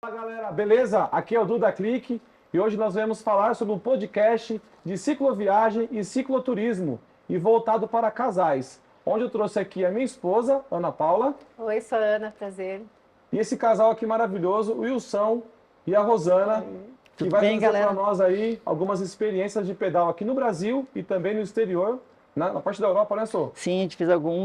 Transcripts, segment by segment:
Fala galera, beleza? Aqui é o Duda Clique e hoje nós vamos falar sobre um podcast de cicloviagem e cicloturismo e voltado para casais, onde eu trouxe aqui a minha esposa, Ana Paula. Oi, sou a Ana, prazer. E esse casal aqui maravilhoso, o Wilson e a Rosana, que vai trazer para nós aí algumas experiências de pedal aqui no Brasil e também no exterior, na parte da Europa, né, Sô? Sim, a gente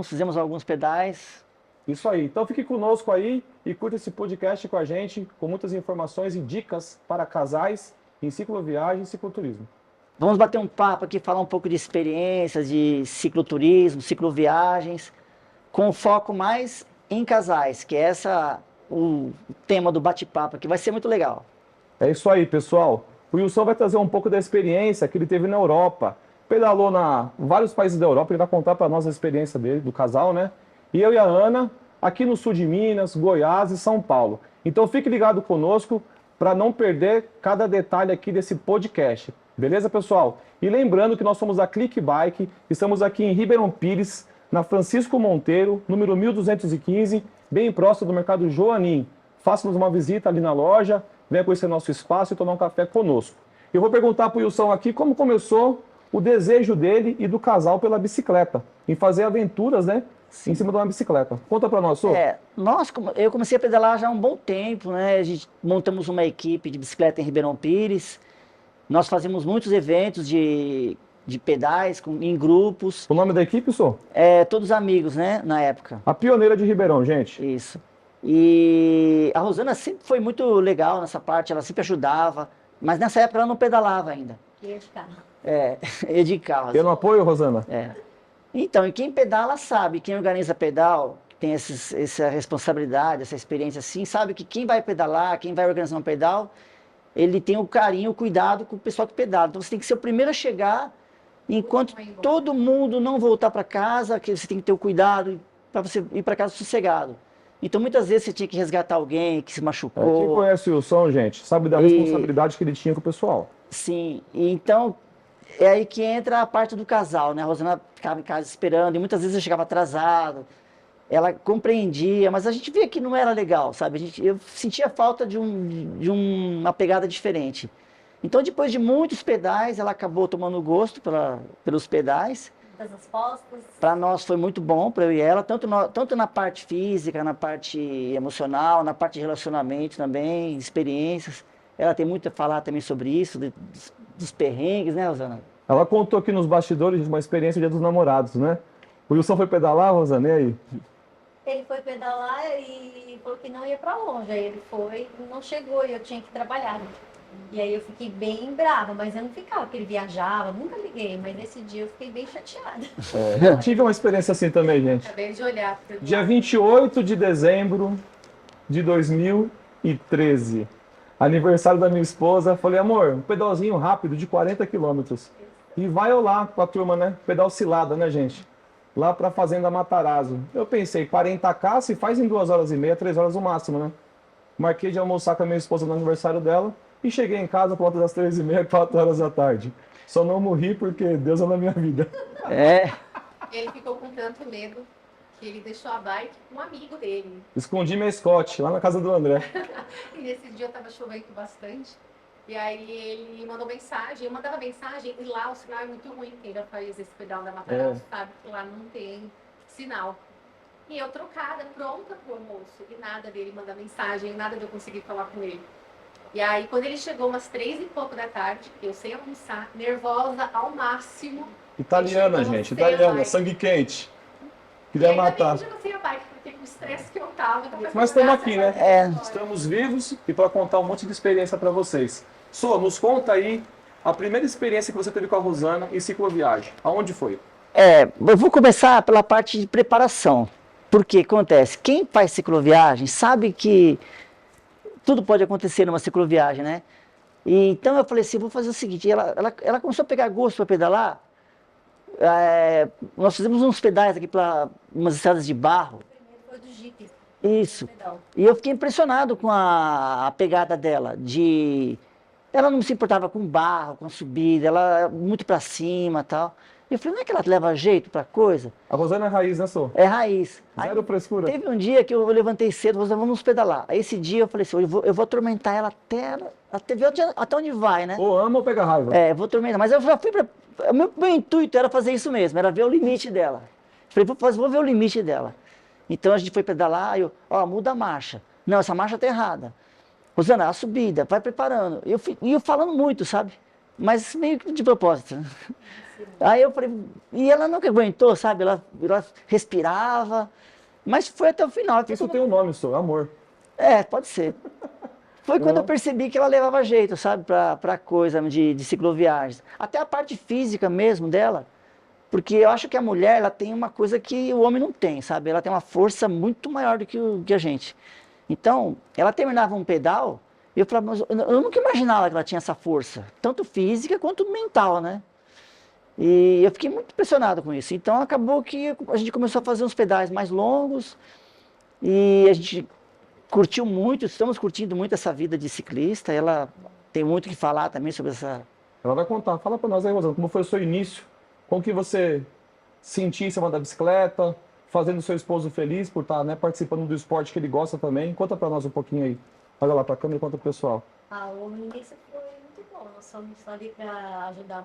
fizemos alguns pedais. Isso aí. Então fique conosco aí e curta esse podcast com a gente, com muitas informações e dicas para casais em cicloviagem e cicloturismo. Vamos bater um papo aqui, falar um pouco de experiências, de cicloturismo, cicloviagens, com foco mais em casais, que é o tema do bate-papo aqui, vai ser muito legal. É isso aí, pessoal. O Wilson vai trazer um pouco da experiência que ele teve na Europa. Pedalou na vários países da Europa, ele vai contar para nós a experiência dele, do casal, né? E eu e a Ana, aqui no sul de Minas, Goiás e São Paulo. Então fique ligado conosco para não perder cada detalhe aqui desse podcast. Beleza, pessoal? E lembrando que nós somos a Clique Bike, estamos aqui em Ribeirão Pires, na Francisco Monteiro, número 1215, bem próximo do Mercado Joanim. Faça-nos uma visita ali na loja, venha conhecer nosso espaço e tomar um café conosco. Eu vou perguntar para o Wilson aqui como começou o desejo dele e do casal pela bicicleta, em fazer aventuras, né? Sim. Em cima de uma bicicleta. Conta para nós, Sô. Eu comecei a pedalar já há um bom tempo, né? A gente montamos uma equipe de bicicleta em Ribeirão Pires. Nós fazemos muitos eventos de pedais em grupos. O nome da equipe, Sô? Todos amigos, né? Na época. A pioneira de Ribeirão, gente. Isso. E a Rosana sempre foi muito legal nessa parte, ela sempre ajudava. Mas nessa época ela não pedalava ainda. Ia de carro. Ia de carro. Eu não apoio, Rosana? Então, e quem pedala sabe, quem organiza pedal, tem essa responsabilidade, essa experiência assim, sabe que quem vai pedalar, quem vai organizar um pedal, ele tem o carinho, o cuidado com o pessoal que pedala. Então você tem que ser o primeiro a chegar, enquanto todo mundo não voltar para casa, que você tem que ter o cuidado para você ir para casa sossegado. Então muitas vezes você tinha que resgatar alguém que se machucou. Quem conhece o Wilson, gente, sabe da responsabilidade que ele tinha com o pessoal. Sim, então é aí que entra a parte do casal, né? A Rosana ficava em casa esperando e muitas vezes eu chegava atrasado. Ela compreendia, mas a gente via que não era legal, sabe? Eu sentia falta de uma pegada diferente. Então, depois de muitos pedais, ela acabou tomando gosto pelos pedais. Das respostas. Para nós foi muito bom, para eu e ela, tanto na parte física, na parte emocional, na parte de relacionamento também, experiências. Ela tem muito a falar também sobre isso, dos perrengues, né, Rosana? Ela contou aqui nos bastidores de uma experiência Dia dos Namorados, né? O Wilson foi pedalar, Rosana, e aí? Ele foi pedalar e falou que não ia pra longe. Aí ele foi, não chegou e eu tinha que trabalhar. E aí eu fiquei bem brava, mas eu não ficava, porque ele viajava, nunca liguei, mas nesse dia eu fiquei bem chateada. Eu tive uma experiência assim também, gente. Acabei de olhar. Dia 28 de dezembro de 2013. Aniversário da minha esposa, falei, amor, um pedalzinho rápido de 40 quilômetros. E vai eu lá com a turma, né? Pedal cilada, né, gente? Lá pra Fazenda Matarazzo. Eu pensei, 40K se faz em 2h30, 3 horas no máximo, né? Marquei de almoçar com a minha esposa no aniversário dela e cheguei em casa por volta das 3h30, 4 horas da tarde. Só não morri porque Deus é na minha vida. Ele ficou com tanto medo que ele deixou a bike com um amigo dele. Escondi minha Scott lá na casa do André. E nesse dia tava chovendo bastante. E aí ele mandou mensagem, eu mandava mensagem e lá o sinal é muito ruim. Quem já faz esse pedal da Matarazzo sabe que lá não tem sinal. E eu trocada, pronta pro almoço. E nada dele mandar mensagem, nada de eu conseguir falar com ele. E aí quando ele chegou umas 3 e pouco da tarde, eu sem almoçar, nervosa ao máximo. Italiana, gente, italiana, sangue quente. Queria matar. Eu já não sei a bike, porque com o estresse que eu tava. Mas estamos aqui, né? Estamos vivos e para contar um monte de experiência para vocês. Sô, nos conta aí a primeira experiência que você teve com a Rosana em cicloviagem. Aonde foi? Eu vou começar pela parte de preparação. Porque acontece, quem faz cicloviagem sabe que tudo pode acontecer numa cicloviagem, né? E, então eu falei assim, vou fazer o seguinte, ela começou a pegar gosto para pedalar. Nós fizemos uns pedais aqui para umas estradas de barro. Foi do Jeep. Isso. E eu fiquei impressionado com a pegada dela. Ela não se importava com barro, com subida, ela muito para cima e tal. E eu falei, não é que ela leva jeito pra coisa? A Rosana é raiz, né, Sô? É raiz. Aí, Zero frescura. teve um dia que eu levantei cedo, vamos pedalar. Aí esse dia eu falei assim, eu vou atormentar ela até ver até onde vai, né? Ou ama ou pega raiva. É, eu vou atormentar. Mas eu já fui pra... Meu intuito era fazer isso mesmo, era ver o limite dela. Falei, vou ver o limite dela. Então a gente foi pedalar, muda a marcha. Não, essa marcha tá errada. Rosana, a subida, vai preparando. E eu falando muito, sabe? Mas meio que de propósito. Aí eu falei, e ela nunca aguentou, sabe? Ela respirava, mas foi até o final. Isso tem um nome, Sô, amor. É, pode ser. Foi quando eu percebi que ela levava jeito, sabe? Pra coisa de cicloviagens. Até a parte física mesmo dela. Porque eu acho que a mulher, ela tem uma coisa que o homem não tem, sabe? Ela tem uma força muito maior do que a gente. Então, ela terminava um pedal, e eu falava, mas eu nunca imaginava que ela tinha essa força, tanto física quanto mental, né? E eu fiquei muito impressionado com isso. Então, acabou que a gente começou a fazer uns pedais mais longos, e a gente curtiu muito, estamos curtindo muito essa vida de ciclista. Ela tem muito o que falar também sobre essa... Ela vai contar. Fala pra nós aí, Rosana, como foi o seu início? Como que você sentia em cima da bicicleta, fazendo seu esposo feliz por estar, né, participando do esporte que ele gosta também? Conta pra nós um pouquinho aí. Olha lá pra câmera e conta pro pessoal. O início foi muito bom. Nós fomos ali para ajudar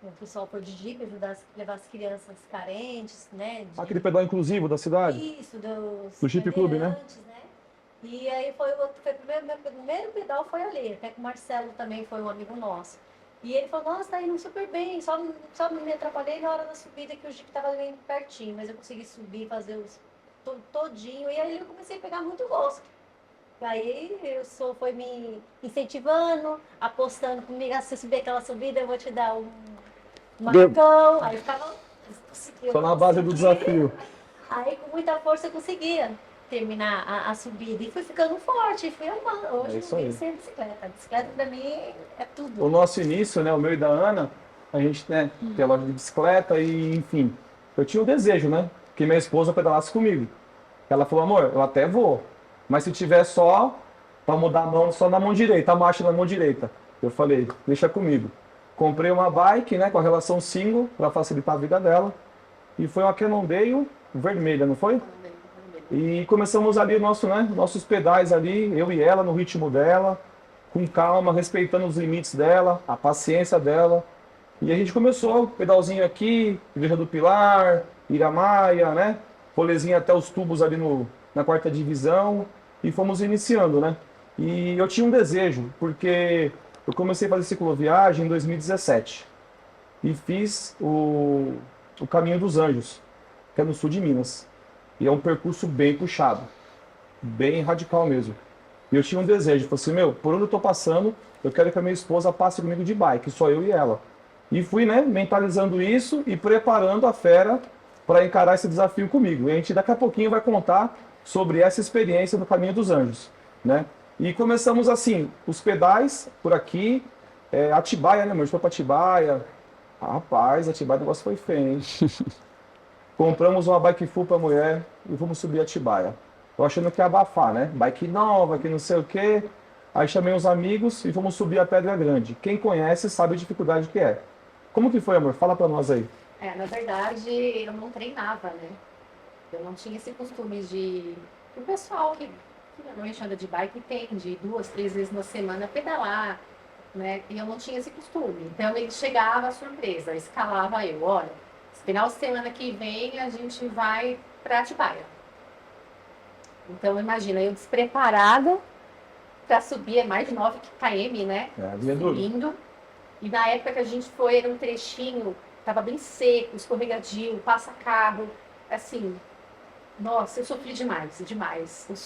o pessoal por de dica, levar as crianças carentes, né? Aquele pedal inclusivo da cidade? Isso, dos Do Chip Clube, né? bandeirantes, né? E aí meu primeiro pedal foi ali, até que o Marcelo também foi um amigo nosso. E ele falou, nossa, tá indo super bem, só me atrapalhei na hora da subida que o Jeep tava bem pertinho, mas eu consegui subir, fazer todinho, e aí eu comecei a pegar muito gosto. Aí foi me incentivando, apostando comigo, se você subir aquela subida eu vou te dar um marcão, aí eu ficava... Só na base do desafio. Aí com muita força eu conseguia terminar a subida e fui ficando forte, fui amando. Hoje eu venho sem bicicleta. A bicicleta pra mim é tudo. O nosso início, né, o meu e da Ana, a gente, né, tem a loja de bicicleta e, enfim, eu tinha o desejo, né, que minha esposa pedalasse comigo. Ela falou, amor, eu até vou, mas se tiver só para mudar a mão, só na mão direita, a marcha na mão direita. Eu falei, deixa comigo. Comprei uma bike, né, com a relação single, para facilitar a vida dela, e foi uma Cannondale vermelha, não foi? E começamos ali nossos pedais ali, eu e ela, no ritmo dela, com calma, respeitando os limites dela, a paciência dela. E a gente começou, pedalzinho aqui, Igreja do Pilar, Iramaia, né? Rolezinho até os tubos ali na quarta divisão, e fomos iniciando, né? E eu tinha um desejo, porque eu comecei a fazer cicloviagem em 2017. E fiz o Caminho dos Anjos, que é no sul de Minas. E é um percurso bem puxado, bem radical mesmo. E eu tinha um desejo, falei assim, meu, por onde eu tô passando, eu quero que a minha esposa passe comigo de bike, só eu e ela. E fui, né, mentalizando isso e preparando a fera para encarar esse desafio comigo. E a gente daqui a pouquinho vai contar sobre essa experiência do Caminho dos Anjos, né? E começamos assim, os pedais por aqui, Atibaia, né, meu? A gente foi pra Atibaia. Rapaz, Atibaia o negócio foi feio, hein? Compramos uma bike full pra mulher e fomos subir Atibaia. Eu achando que ia abafar, né? Bike nova, que não sei o quê. Aí chamei uns amigos e fomos subir a Pedra Grande. Quem conhece sabe a dificuldade que é. Como que foi, amor? Fala pra nós aí. Na verdade, eu não treinava, né? Eu não tinha esse costume de... O pessoal que normalmente anda de bike tem, de 2, 3 vezes na semana pedalar, né? E eu não tinha esse costume. Então ele chegava surpresa, escalava eu, olha, final de semana que vem a gente vai para Atibaia. Então imagina, eu despreparada para subir, é mais de 9 km, né? Subindo. E na época que a gente foi, era um trechinho, tava bem seco, escorregadio, passa carro, assim. Nossa, eu sofri demais, demais. Eu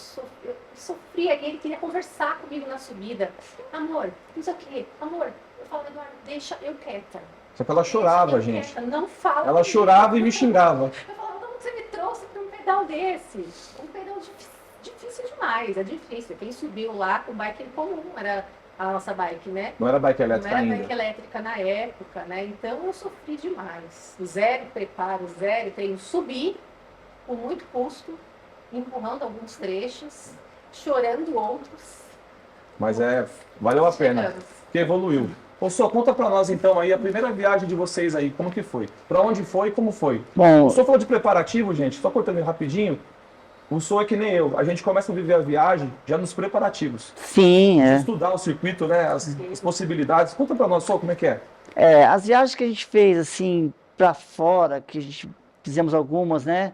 sofri ali, ele queria conversar comigo na subida. Amor, não sei o quê, amor. Eu falava, Eduardo, deixa eu quieta. Só que ela chorava, gente. Quieta, não fala. Ela chorava e me xingava. Eu falava, como você me trouxe para um pedal desse? Um pedal difícil demais, é difícil. Quem subiu lá com bike comum, era a nossa bike, né? Não era bike elétrica ainda. Não era bike elétrica na época, né? Então eu sofri demais. Zero preparo, zero treino. Subi com muito custo, empurrando alguns trechos, chorando outros. Mas valeu a pena, porque evoluiu. Ô, Sô, conta pra nós então aí a primeira viagem de vocês aí, como que foi? Pra onde foi e como foi? Bom, O Sô falou de preparativo, gente, só cortando ele rapidinho. O Sô é que nem eu, a gente começa a viver a viagem já nos preparativos. sim, De é. estudar o circuito, né, as possibilidades. Conta pra nós, Sô, como é que é? As viagens que a gente fez, assim, para fora, que a gente fizemos algumas, né?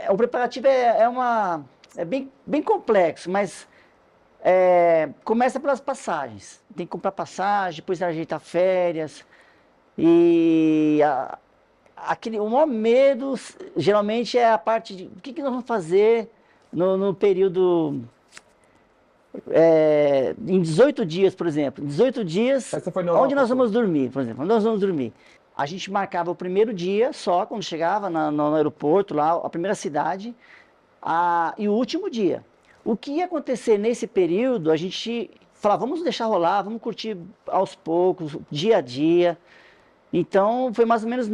O preparativo é bem complexo, mas começa pelas passagens. Tem que comprar passagem, depois ajeitar férias. E o maior medo, geralmente, é a parte de o que nós vamos fazer no período. Em 18 dias, por exemplo. Em 18 dias, Essa foi na Europa, onde nós Sô? vamos dormir, por exemplo? Onde nós vamos dormir? A gente marcava o primeiro dia só, quando chegava no aeroporto, lá, a primeira cidade, e o último dia. O que ia acontecer nesse período, a gente falava, vamos deixar rolar, vamos curtir aos poucos, dia a dia. Então, foi mais ou menos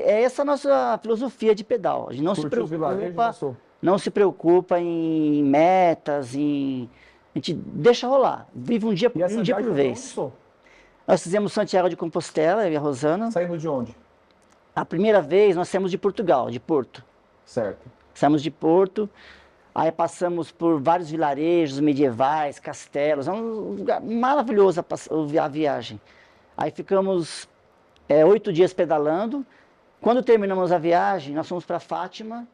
essa a nossa filosofia de pedal. A gente Curtiu os vilarejos, né, Sô? não se preocupa em metas, a gente deixa rolar, vive um dia E essa por viagem foi pra onde, vez. Sô? Nós fizemos Santiago de Compostela, eu e a Rosana. Saindo de onde? A primeira vez nós saímos de Portugal, de Porto. Certo. Saímos de Porto, aí passamos por vários vilarejos medievais, castelos, é um lugar maravilhoso a viagem. Aí ficamos 8 dias pedalando. Quando terminamos a viagem, nós fomos para Fátima,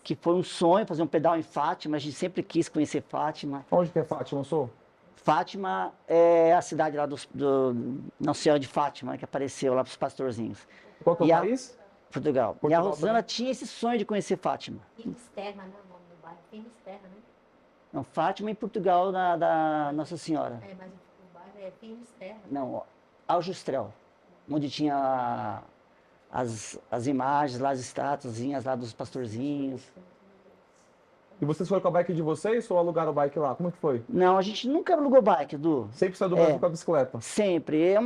que foi um sonho fazer um pedal em Fátima, a gente sempre quis conhecer Fátima. Onde que é Fátima, Sô? Fátima é a cidade lá Nossa Senhora de Fátima, que apareceu lá para os pastorzinhos. Qual que é o E país? Portugal. E a Portugal Rosana também. tinha esse sonho de conhecer Fátima. Finisterra, né? O nome do bairro. Finisterra, né? Não, Fátima em Portugal, da Nossa Senhora. Mas o bairro é Finisterra. Não, Aljustrel, onde tinha as imagens lá, as estátuazinhas lá dos pastorzinhos. E vocês foram com a bike de vocês ou alugaram o bike lá? Como que foi? Não, a gente nunca alugou bike, Edu. Sempre saiu do Brasil com a bicicleta. Sempre. É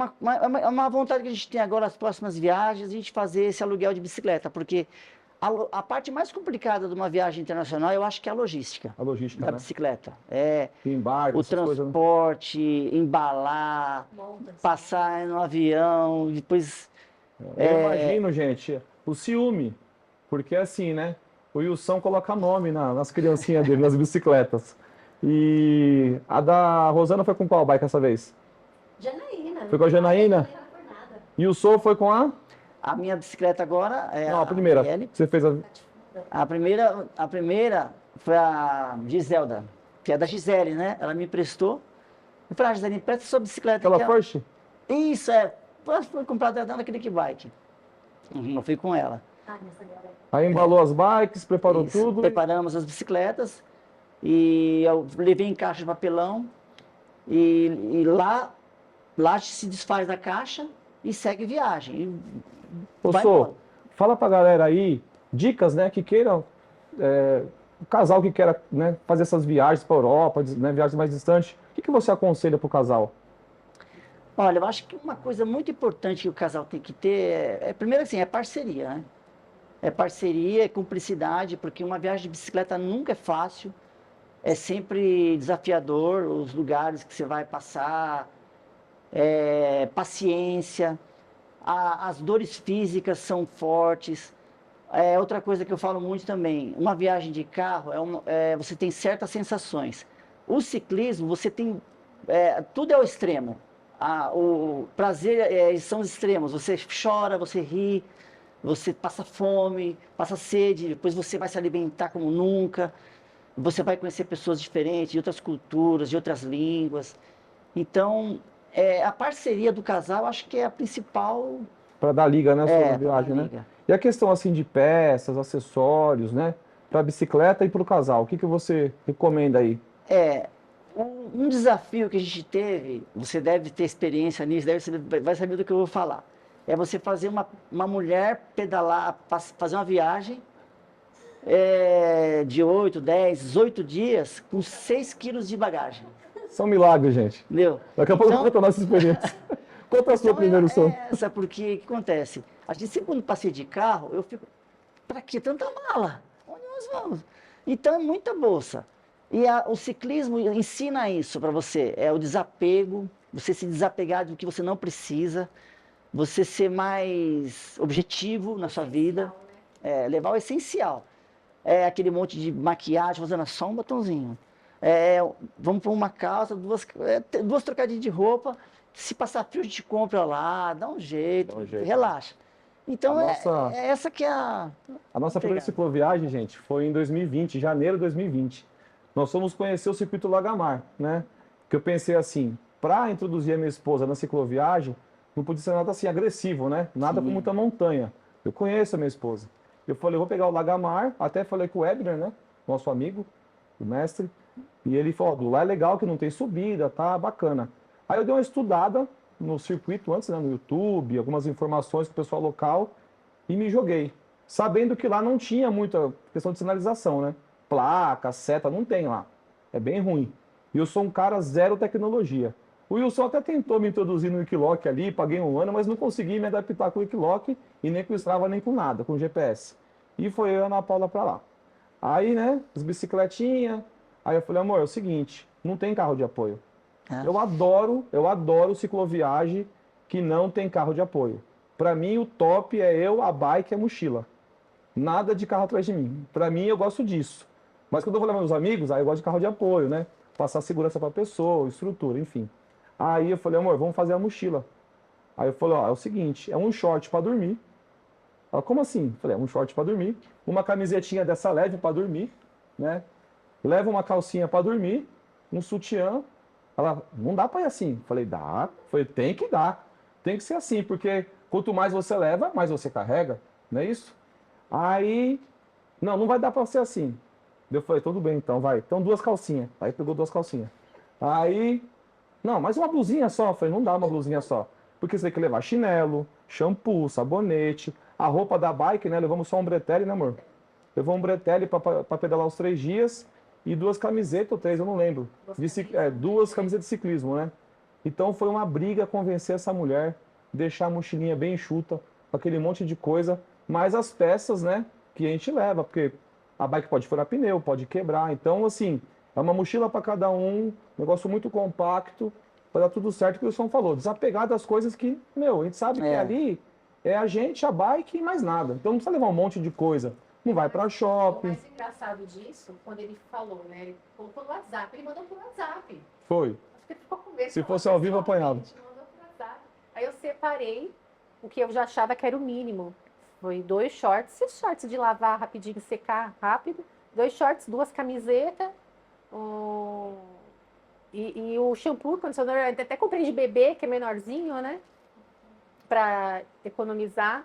uma vontade que a gente tem agora, as próximas viagens, a gente fazer esse aluguel de bicicleta, porque a parte mais complicada de uma viagem internacional, eu acho que é a logística A logística, da né? bicicleta. Embarque, O essas coisas, né? transporte, embalar, Monta. passar no avião, depois... Eu imagino, gente, o ciúme. Porque assim, né? O Wilson coloca nome nas criancinhas dele, nas bicicletas. E a da Rosana foi com qual bike essa vez? Janaína. Foi com a Janaína? Não era por nada. E o Sô foi com a? A minha bicicleta agora é Não, a primeira. Arielle. Que você fez a... A primeira foi a Giselda, que é da Gisele, né? Ela me emprestou. Eu falei, Gisele, empresta sua bicicleta. Aquela aqui, ó. First? Isso, foi comprada dela naquele bike. Eu fui com ela. Nessa galera. Aí embalou as bikes, preparou Isso, tudo. preparamos as bicicletas e eu levei em caixa de papelão e lá se desfaz da caixa e segue viagem. Ô, Vai Sô, embora. fala pra galera aí, dicas, né, que queiram, o casal que queira, né, fazer essas viagens pra Europa, né, viagens mais distantes, o que você aconselha pro casal? Olha, eu acho que uma coisa muito importante que o casal tem que ter primeiro assim, é parceria, né? É parceria, é cumplicidade, porque uma viagem de bicicleta nunca é fácil, é sempre desafiador, os lugares que você vai passar, paciência, as dores físicas são fortes. Outra coisa que eu falo muito também, uma viagem de carro, você tem certas sensações. O ciclismo, você tem, tudo é ao extremo. O prazer são os extremos, você chora, você ri, você passa fome, passa sede, depois você vai se alimentar como nunca, você vai conhecer pessoas diferentes, de outras culturas, de outras línguas. Então, a parceria do casal, acho que é a principal... Para dar liga, né, sobre a pra viagem, dar né? liga. E a questão, assim, de peças, acessórios, né, para bicicleta e para o casal, o que você recomenda aí? Um desafio que a gente teve, você deve ter experiência nisso, vai saber do que eu vou falar. É você fazer uma mulher pedalar, fazer uma viagem de 8, 10, 18 dias com 6 quilos de bagagem. São milagres, gente. Entendeu? Daqui a pouco eu Então- conto a nossa experiência. Conta a sua primeiro, Sô. Essa, porque o que acontece? A gente sempre quando passeia de carro, eu fico, para que tanta mala? Onde nós vamos? Então é muita bolsa. E o ciclismo ensina isso para você, é o desapego, você se desapegar do que você não precisa, você ser mais objetivo na sua vida, levar o essencial. É aquele monte de maquiagem, usando só um batonzinho. Vamos para uma calça, duas trocadinhas de roupa, se passar frio a gente compra lá, dá um jeito, relaxa. Então essa que é A nossa primeira cicloviagem, gente, foi em 2020, janeiro de 2020. Nós fomos conhecer o circuito Lagamar, né? Que eu pensei assim, para introduzir a minha esposa na cicloviagem, não podia ser nada assim agressivo, né? Nada com muita montanha. Eu conheço a minha esposa. Eu falei, vou pegar o Lagamar, até falei com o Ebner, né? Nosso amigo, o mestre. E ele falou, do lá é legal que não tem subida, tá bacana. Aí eu dei uma estudada no circuito antes, né, no YouTube, algumas informações com o pessoal local e me joguei. Sabendo que lá não tinha muita questão de sinalização, né? Placa, seta, não tem lá. É bem ruim. E eu sou um cara zero tecnologia. O Wilson até tentou me introduzir no Wikiloc ali, paguei um ano, mas não consegui me adaptar com o Wikiloc e nem com o Strava, nem com nada, com o GPS. E foi eu e a Ana Paula pra lá. Aí, né, as bicicletinhas. Aí eu falei, amor, é o seguinte, não tem carro de apoio. Eu adoro cicloviagem que não tem carro de apoio. Pra mim, o top é eu, a bike e a mochila. Nada de carro atrás de mim. Pra mim, eu gosto disso. Mas quando eu vou levar meus amigos, aí eu gosto de carro de apoio, né? Passar segurança pra pessoa, estrutura, enfim. Aí eu falei, amor, vamos fazer a mochila. Aí eu falei, ó, é o seguinte, é um short pra dormir. Ela, como assim? Eu falei, é um short pra dormir, uma camisetinha dessa leve pra dormir, né? Leva uma calcinha pra dormir, um sutiã. Ela, não dá pra ir assim. Eu falei, dá. Eu falei, tem que dar. Tem que ser assim, porque quanto mais você leva, mais você carrega, não é isso? Aí, não vai dar pra ser assim. Eu falei, tudo bem então, vai. Então 2 calcinhas. Aí pegou 2 calcinhas. Aí, não, mais uma blusinha só. Eu falei, não dá uma blusinha só. Porque você tem que levar chinelo, shampoo, sabonete, a roupa da bike, né? Levamos só um bretelle, né, amor? Levou um bretelle pra pedalar os 3 dias e 2 camisetas ou 3, eu não lembro. 2 camisetas de ciclismo, né? Então foi uma briga convencer essa mulher, deixar a mochilinha bem enxuta, com aquele monte de coisa, mais as peças, né, que a gente leva, porque a bike pode furar pneu, pode quebrar. Então, assim, é uma mochila para cada um, negócio muito compacto, para dar tudo certo, que o Wilson falou, desapegar das coisas que, meu, a gente sabe que ali é a gente, a bike e mais nada. Então não precisa levar um monte de coisa. Não vai para shopping. O mais engraçado disso, quando ele falou, né? Ele colocou no WhatsApp, ele mandou pro WhatsApp. Foi. Acho que ele ficou com medo. Se fosse ao vivo, apanhava. Mandou pro WhatsApp. Aí eu separei o que eu já achava que era o mínimo. Foi 2 shorts, esses shorts de lavar rapidinho, secar rápido. 2 shorts, 2 camisetas. E o shampoo, condicionador, até comprei de bebê, que é menorzinho, né? Pra economizar.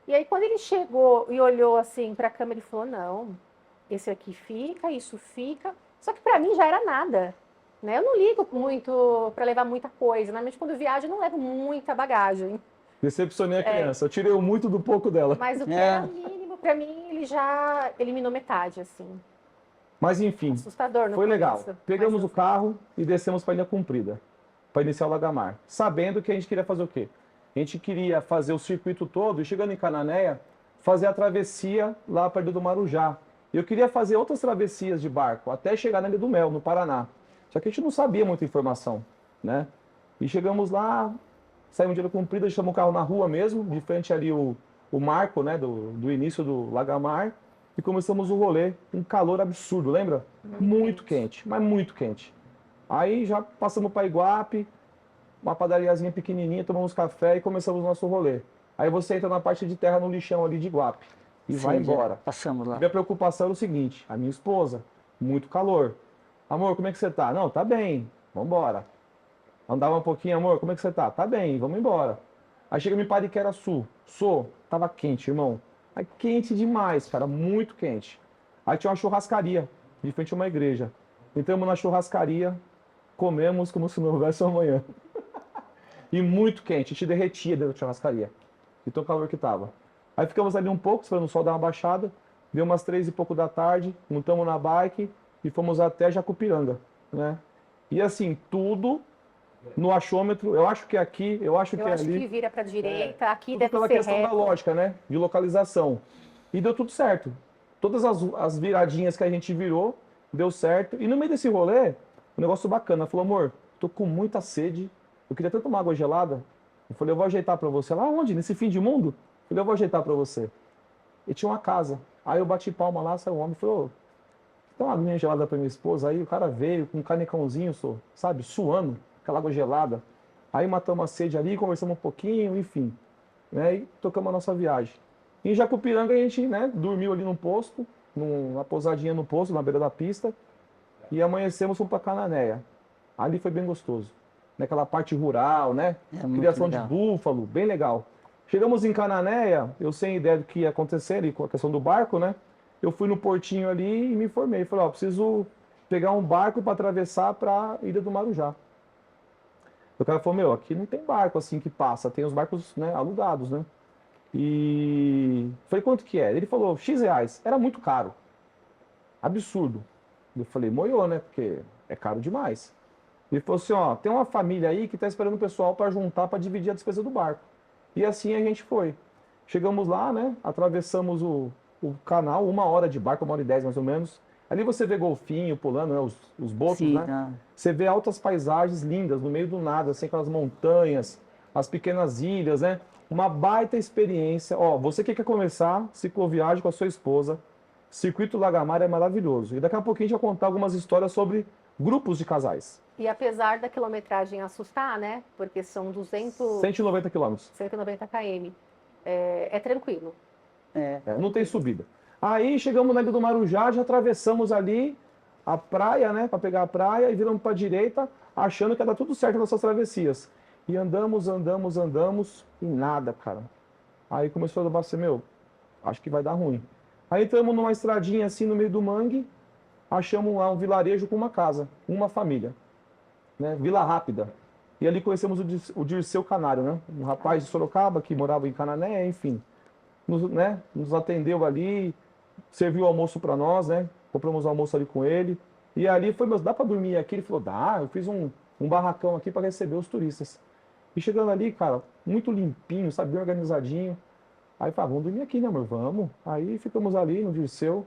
E aí, quando ele chegou e olhou assim para a câmera, ele falou, não, esse aqui fica, isso fica. Só que para mim já era nada, né? Eu não ligo muito para levar muita coisa. Normalmente, quando eu viajo, eu não levo muita bagagem. Decepcionei a criança. Eu tirei muito do pouco dela. Mas o que era mínimo, para mim, ele já eliminou metade, assim. Mas enfim, assustador, não foi legal. isso. Pegamos o carro e descemos para a Ilha Comprida, para iniciar o Lagamar. Sabendo que a gente queria fazer o quê? A gente queria fazer o circuito todo e, chegando em Cananéia, fazer a travessia lá perto do Marujá. Eu queria fazer outras travessias de barco, até chegar na Ilha do Mel, no Paraná. Só que a gente não sabia muita informação, né? E chegamos lá, saímos de Ilha Comprida, deixamos o carro na rua mesmo, de frente ali o marco, né, do início do Lagamar, e começamos o rolê. Um calor absurdo, lembra? Muito quente, mas muito quente. Aí já passamos para Iguape, uma padariazinha pequenininha, tomamos café e começamos o nosso rolê. Aí você entra na parte de terra no lixão ali de Iguape e vai embora. Passamos lá. Minha preocupação era o seguinte, a minha esposa, muito calor. Amor, como é que você tá? Não, tá bem, vamos embora. Andava um pouquinho, amor, como é que você tá? Tá bem, vamos embora. Aí chega em Pariquera-Sul, tava quente, irmão. Aí quente demais, cara, muito quente. Aí tinha uma churrascaria, de frente a uma igreja. Entramos na churrascaria, comemos como se não houvesse amanhã. E muito quente, a gente derretia dentro da churrascaria. De tão calor que tava. Aí ficamos ali um pouco, esperando o sol dar uma baixada. Deu umas 3 e pouco da tarde, montamos na bike e fomos até Jacupiranga, né? E assim, tudo no achômetro. Eu acho que é aqui, eu acho que é ali. Eu acho que vira para direita, aqui tudo deve pela ser questão reto. da lógica, né? De localização. E deu tudo certo. Todas as viradinhas que a gente virou, deu certo. E no meio desse rolê, um negócio bacana. Ela falou, amor, tô com muita sede, eu queria tanto uma água gelada. Eu falei, eu vou ajeitar para você. Lá onde? Nesse fim de mundo? Eu falei, eu vou ajeitar para você. E tinha uma casa. Aí eu bati palma lá, saiu o homem e falou, dá uma aguinha gelada para minha esposa. Aí o cara veio com um canecãozinho, sabe, suando, aquela água gelada. Aí matamos a sede ali, conversamos um pouquinho, enfim. Né, e tocamos a nossa viagem. Em Jacupiranga a gente, né, dormiu ali num posto, numa pousadinha no posto, na beira da pista. E amanhecemos, fomos para Cananéia. Ali foi bem gostoso. Naquela parte rural, né? Criação de búfalo, bem legal. Chegamos em Cananéia, eu sem ideia do que ia acontecer ali com a questão do barco, né? Eu fui no portinho ali e me informei. Falei, ó, preciso pegar um barco para atravessar para a Ilha do Marujá. O cara falou, meu, aqui não tem barco assim que passa, tem os barcos, né, alugados, né? E falei, quanto que é? Ele falou, X reais. Era muito caro. Absurdo. Eu falei, moiou, né? Porque é caro demais. Ele falou assim, ó, tem uma família aí que tá esperando o pessoal para juntar, para dividir a despesa do barco. E assim a gente foi. Chegamos lá, né? Atravessamos o canal, 1 hora de barco, 1h10 mais ou menos. Ali você vê golfinho pulando, né? Os botos, Sim, né? ah. Você vê altas paisagens lindas, no meio do nada, assim, aquelas montanhas, as pequenas ilhas, né? Uma baita experiência. Ó, você que quer começar cicloviagem com a sua esposa, Circuito Lagamar é maravilhoso. E daqui a pouquinho a gente vai contar algumas histórias sobre grupos de casais. E apesar da quilometragem assustar, né? Porque são 190 quilômetros. 190 km. É tranquilo. Não tem subida. Aí chegamos na Ilha do Marujá, já atravessamos ali a praia, né? Para pegar a praia e viramos para a direita, achando que ia dar tudo certo nas nossas travessias. E andamos e nada, cara. Aí começou a dar assim, meu, acho que vai dar ruim. Aí entramos numa estradinha assim no meio do mangue, achamos lá um vilarejo com uma casa, uma família, né? Vila Rápida. E ali conhecemos o Dirceu Canário, né? Um rapaz de Sorocaba que morava em Canané, enfim. Nos atendeu ali, serviu o almoço para nós, né? Compramos o almoço ali com ele. E ali foi, mas dá para dormir aqui? Ele falou, dá, eu fiz um barracão aqui para receber os turistas. E chegando ali, cara, muito limpinho, sabe, bem organizadinho. Aí falei, vamos dormir aqui, né, amor? Vamos. Aí ficamos ali no Dirceu.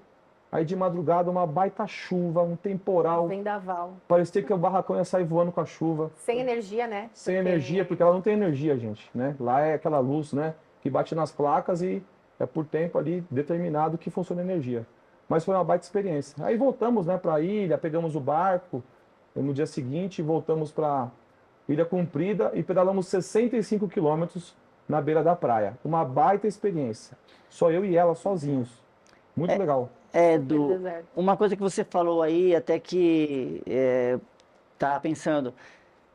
Aí de madrugada, uma baita chuva, um temporal. Vendaval. Parecia que o barracão ia sair voando com a chuva. Sem energia, né? Sem energia, porque ela não tem energia, gente, né? Lá é aquela luz, né, que bate nas placas e é por tempo ali determinado que funciona a energia. Mas foi uma baita experiência. Aí voltamos, né, para a ilha, pegamos o barco. E no dia seguinte, voltamos para Ilha Comprida e pedalamos 65 quilômetros na beira da praia. Uma baita experiência. Só eu e ela sozinhos. Muito legal. Uma coisa que você falou aí, até que tá pensando,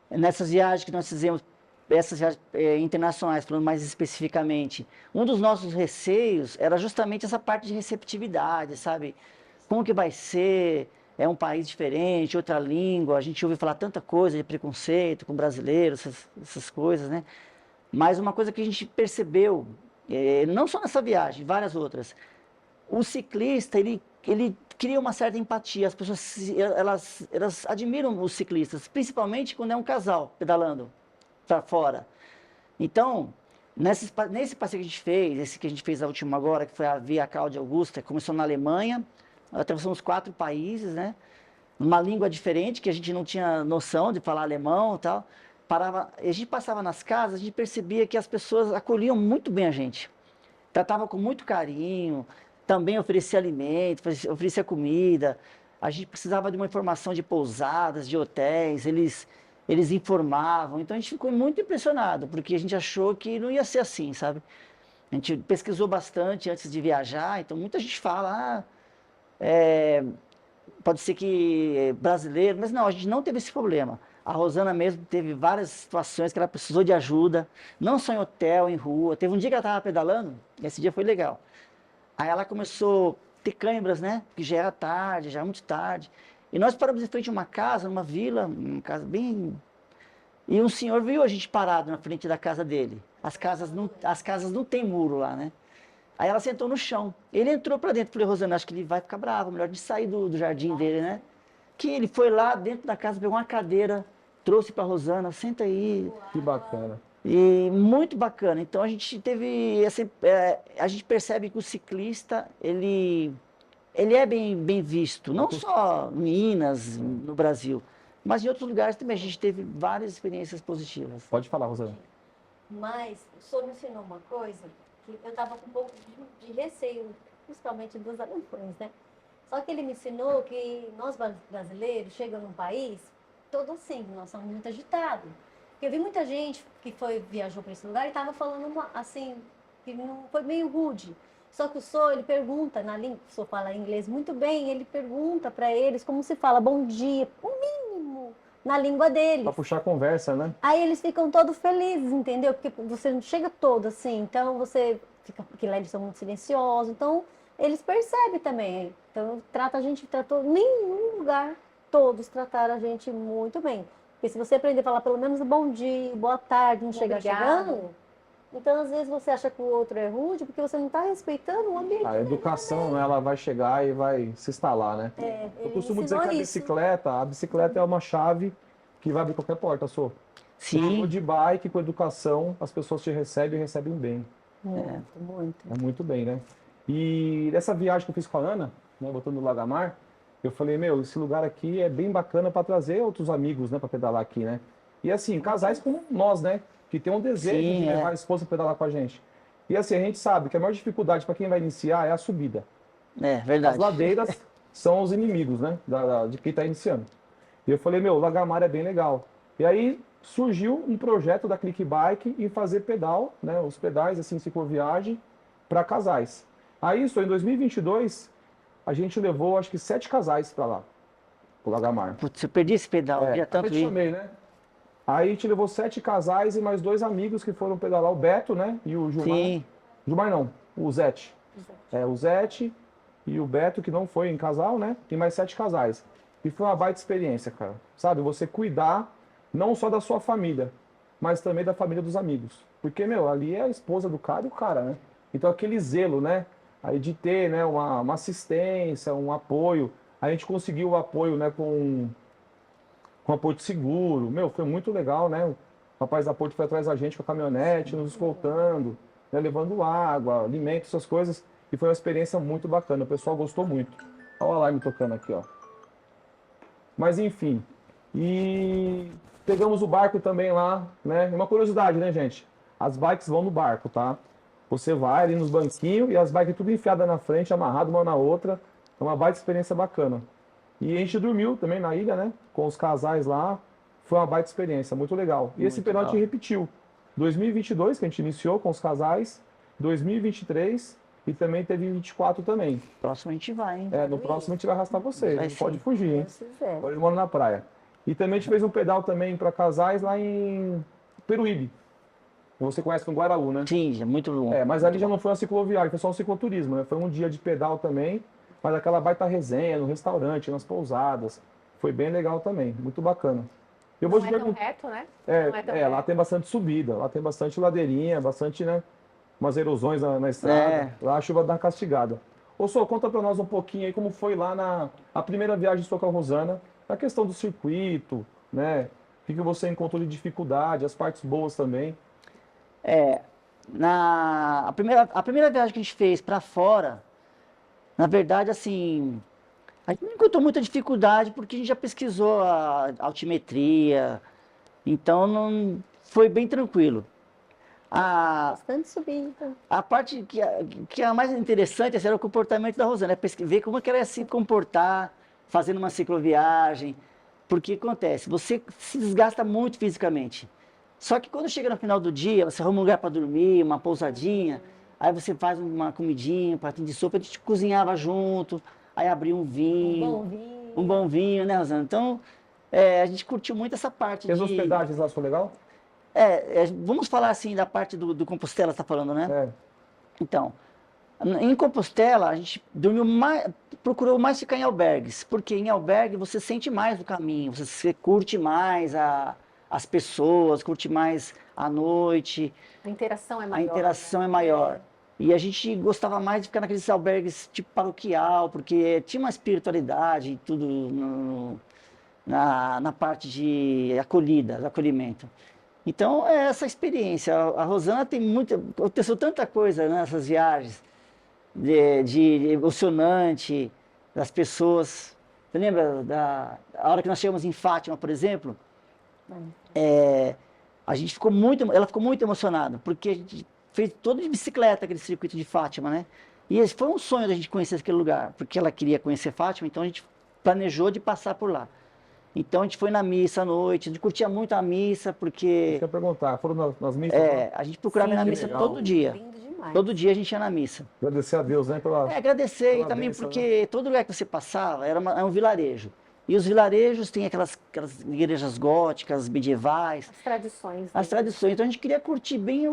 nessas viagens que nós fizemos, essas viagens internacionais, falando mais especificamente, um dos nossos receios era justamente essa parte de receptividade, sabe? Como que vai ser? É um país diferente, outra língua, a gente ouve falar tanta coisa de preconceito com brasileiros, essas coisas, né? Mas uma coisa que a gente percebeu, não só nessa viagem, várias outras, o ciclista, ele cria uma certa empatia, as pessoas, elas admiram os ciclistas, principalmente quando é um casal pedalando para fora. Então, nesse passeio que a gente fez, esse que a gente fez a última agora, que foi a Via Cláudia Augusta, começou na Alemanha, atravessamos 4 países, né? Numa língua diferente, que a gente não tinha noção de falar alemão e tal. A gente passava nas casas, a gente percebia que as pessoas acolhiam muito bem a gente. Tratavam com muito carinho, também oferecia alimento, oferecia comida. A gente precisava de uma informação de pousadas, de hotéis, eles informavam. Então a gente ficou muito impressionado, porque a gente achou que não ia ser assim, sabe? A gente pesquisou bastante antes de viajar, então muita gente fala, pode ser que brasileiro, mas não, a gente não teve esse problema. A Rosana mesmo teve várias situações que ela precisou de ajuda, não só em hotel, em rua. Teve um dia que ela estava pedalando, e esse dia foi legal. Aí ela começou a ter câimbras, né? Porque já era tarde, já era muito tarde. E nós paramos em frente a uma casa, numa vila, uma casa bem... E um senhor viu a gente parado na frente da casa dele. As casas não tem muro lá, né? Aí ela sentou no chão. Ele entrou para dentro. Falei, Rosana, acho que ele vai ficar bravo, melhor de sair do jardim dele, né? Que ele foi lá dentro da casa, pegou uma cadeira, trouxe para Rosana, senta aí. Que bacana. E muito bacana. Então a gente teve a gente percebe que o ciclista ele é bem visto, não só em Minas, no Brasil, Mas em outros lugares também a gente teve várias experiências positivas. Pode falar, Rosana. Mas o senhor me ensinou uma coisa que eu estava com um pouco de receio, principalmente dos alemães, né? Só que ele me ensinou que nós brasileiros chegamos num país todo assim, nós somos muito agitados. Porque eu vi muita gente que viajou para esse lugar e estava falando assim, que não foi meio rude. Só que o senhor, ele pergunta na língua, o senhor fala inglês muito bem, ele pergunta para eles como se fala bom dia, o mínimo, na língua deles. Pra puxar a conversa, né? Aí eles ficam todos felizes, entendeu? Porque você não chega todo assim, então você fica, porque lá eles são muito silenciosos, então eles percebem também. Então tratou, nenhum lugar, todos trataram a gente muito bem. Porque se você aprender a falar pelo menos bom dia, boa tarde, não chegar chegando, então às vezes você acha que o outro é rude porque você não está respeitando o ambiente. A educação, né, ela vai chegar e vai se instalar, né? Eu costumo dizer que a bicicleta é uma chave que vai abrir qualquer porta, Sô. Sim. De bike, com educação, as pessoas te recebem e recebem bem. Muito. É muito bem, né? E nessa viagem que eu fiz com a Ana, né, voltando do Lagamar, eu falei, meu, esse lugar aqui é bem bacana para trazer outros amigos, né, para pedalar aqui, né? E assim, casais como nós, né, que tem um desejo de levar a esposa para pedalar com a gente. E assim, a gente sabe que a maior dificuldade para quem vai iniciar é a subida. É, verdade. As ladeiras são os inimigos, né, de quem está iniciando. E eu falei, meu, o Lagamar é bem legal. E aí surgiu um projeto da Click Bike em fazer pedal, né, os pedais, assim, cicloviagem para casais. Aí, isso em 2022, a gente levou, acho que 7 casais para lá, pro Lagamar. Putz, eu perdi esse pedal, eu queria tanto Eu te ir. chamei, né? Aí a gente levou 7 casais e mais 2 amigos que foram pedalar, o Beto, né, e o Gilmar. Sim. Gilmar não, o Zete. O Zete e o Beto, que não foi em casal, né, e mais 7 casais. E foi uma baita experiência, cara. Sabe, você cuidar não só da sua família, mas também da família dos amigos. Porque, meu, ali é a esposa do cara e o cara, né? Então aquele zelo, né? Aí de ter, né, uma assistência, um apoio. A gente conseguiu o apoio, né, com apoio de seguro. Meu, foi muito legal, né? O rapaz da Porto foi atrás da gente com a caminhonete, nos escoltando, né, levando água, alimentos, essas coisas. E foi uma experiência muito bacana. O pessoal gostou muito. Olha o alarme tocando aqui, ó. Mas enfim, e pegamos o barco também lá, né? Uma curiosidade, né, gente? As bikes vão no barco, tá? Você vai ali nos banquinhos e as bikes tudo enfiadas na frente, amarrado uma na outra. É uma baita experiência bacana. E a gente dormiu também na ilha, né? Com os casais lá. Foi uma baita experiência, muito legal. E esse período a gente repetiu. 2022, que a gente iniciou com os casais. 2023 e também teve em 24 também. Próximo a gente vai, hein? No próximo a gente vai arrastar você. Não pode fugir, hein? Pode morar na praia. E também a gente fez um pedal também para casais lá em Peruíbe. Você conhece com Guaraú, né? Sim, é muito bom. Mas ali já não foi uma cicloviagem, foi só um cicloturismo, né? Foi um dia de pedal também, mas aquela baita resenha no restaurante, nas pousadas. Foi bem legal também, muito bacana. Eu vou Não te é tão perguntar. reto, né? Não é tão Lá reto. tem bastante subida, lá tem bastante ladeirinha, bastante, né? Umas erosões na estrada. Lá a chuva dá uma castigada. Ô, Sô, conta pra nós um pouquinho aí como foi lá a primeira viagem sua com a Rosana, a questão do circuito, né? O que você encontrou de dificuldade, as partes boas também. A primeira viagem que a gente fez para fora, na verdade, assim, a gente não encontrou muita dificuldade porque a gente já pesquisou a altimetria, então não foi bem tranquilo. Bastante subida. A parte que é a mais interessante era o comportamento da Rosana, ver como é que ela ia se comportar fazendo uma cicloviagem, porque acontece, você se desgasta muito fisicamente. Só que quando chega no final do dia, você arruma um lugar para dormir, uma pousadinha, aí você faz uma comidinha, um pratinho de sopa, a gente cozinhava junto, aí abria um vinho, um bom vinho, né, Rosana? Então, a gente curtiu muito essa parte E as hospedagens lá são legal? Vamos falar assim da parte do Compostela, você está falando, né? É. Então, em Compostela, a gente procurou mais ficar em albergues, porque em albergue você sente mais o caminho, você curte mais as pessoas, curte mais a noite. A interação é maior. A interação é maior. E a gente gostava mais de ficar naqueles albergues tipo paroquial, porque tinha uma espiritualidade e tudo na parte de acolhimento. Então, é essa experiência. A Rosana aconteceu tanta coisa nessas viagens, de emocionante, das pessoas. Você lembra a hora que nós chegamos em Fátima, por exemplo? A gente ela ficou muito emocionada, porque a gente fez todo de bicicleta aquele circuito de Fátima, né? E esse foi um sonho da gente conhecer aquele lugar, porque ela queria conhecer Fátima, então a gente planejou de passar por lá. Então a gente foi na missa à noite, a gente curtia muito a missa, porque Quer perguntar, foram nas missas? Lá? a gente procurava ir na que missa legal. todo dia. Lindo demais. Todo dia a gente ia na missa. Agradecer a Deus, né? Agradecer e pela também bênção, porque todo lugar que você passava era um vilarejo. E os vilarejos têm aquelas igrejas góticas, medievais, As tradições. as né? tradições. Então a gente queria curtir bem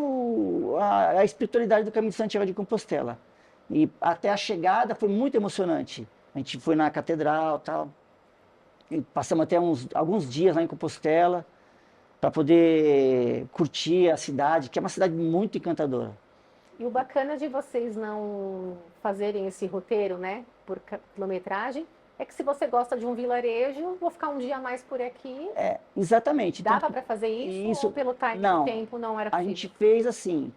a espiritualidade do caminho de Santiago de Compostela. E até a chegada foi muito emocionante. A gente foi na catedral, tal. E passamos até alguns dias lá em Compostela para poder curtir a cidade, que é uma cidade muito encantadora. E o bacana de vocês não fazerem esse roteiro, né, por quilometragem, é que se você gosta de um vilarejo, vou ficar um dia a mais por aqui. Exatamente. Dava Então, para fazer isso, isso- ou pelo time não. do tempo não era a possível? gente fez assim,